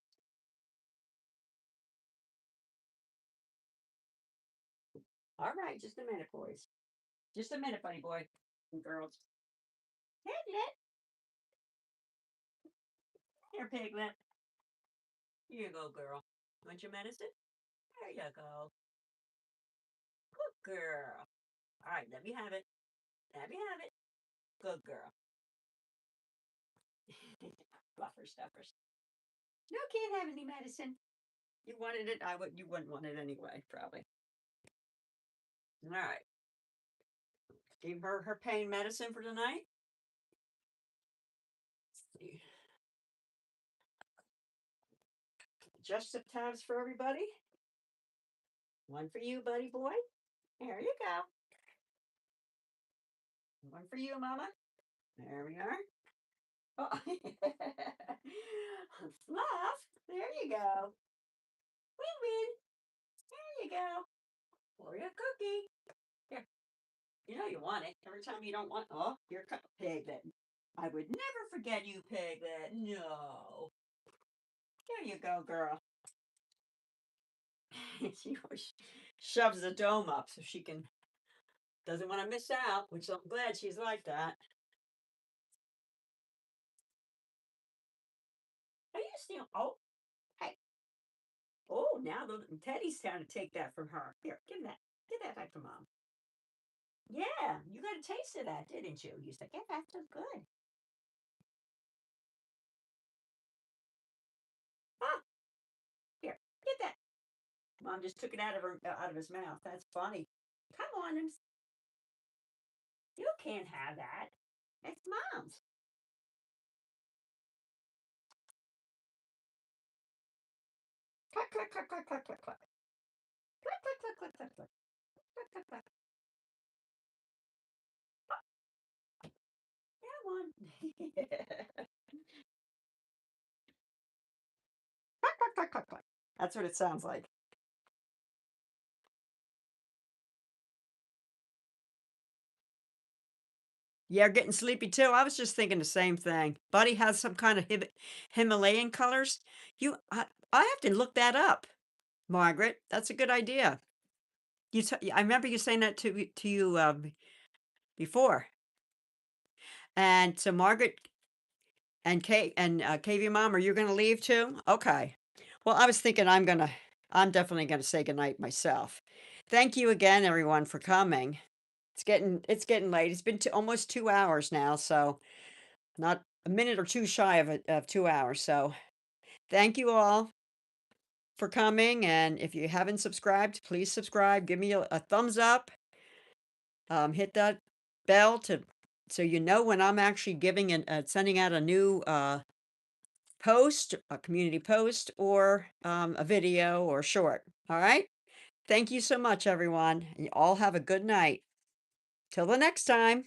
All right, just a minute, boys. Just a minute, buddy boy and girls. Piglet, here, Piglet. Here you go, girl. Want your medicine? There you go. Good girl. All right, let me have it. Let me have it. Good girl. Fluffer stuffers. No, can't have any medicine. You wanted it. I would. You wouldn't want it anyway, probably. All right. Gave her pain medicine for tonight. Let's see. Adjustive tabs for everybody. One for you, buddy boy. There you go. One for you, Mama. There we are. Oh. Fluff. There you go. Win win. There you go. For your cookie. Here. You know you want it. Every time you don't want. Oh, you're Piglet. I would never forget you, Piglet. No. There you go, girl. She always shoves the dome up so she can doesn't want to miss out, which I'm glad she's like that. Are you still? Oh, hey. Oh, now the Teddy's trying to take that from her. Here, give that. Give that back to Mom. Yeah, you got a taste of that, didn't you? You said, yeah, that's so good. Ah, here, get that. Mom just took it out of his mouth. That's funny. Come on, you can't have that. It's Mom's. Cluck, cluck, cluck, cluck, cluck, cluck, cluck. Cluck, cluck, cluck, cluck, cluck, cluck. Cluck, cluck, cluck. That one. Cluck, cluck, cluck, cluck, cluck. That's what it sounds like. Yeah, getting sleepy too. I was just thinking the same thing. Buddy has some kind of Himalayan colors. I have to look that up, Margaret. That's a good idea. I remember you saying that to you before. And so Margaret and Kate and KV Mom, are you going to leave too? Okay. Well, I was thinking I'm definitely going to say goodnight myself. Thank you again, everyone, for coming. It's getting late. It's been almost 2 hours now, so not a minute or two shy of 2 hours. So thank you all for coming. And if you haven't subscribed, please subscribe. Give me a thumbs up. Hit that bell so you know when I'm actually sending out a new post, a community post, or a video or short. All right. Thank you so much, everyone. You all have a good night. Till the next time.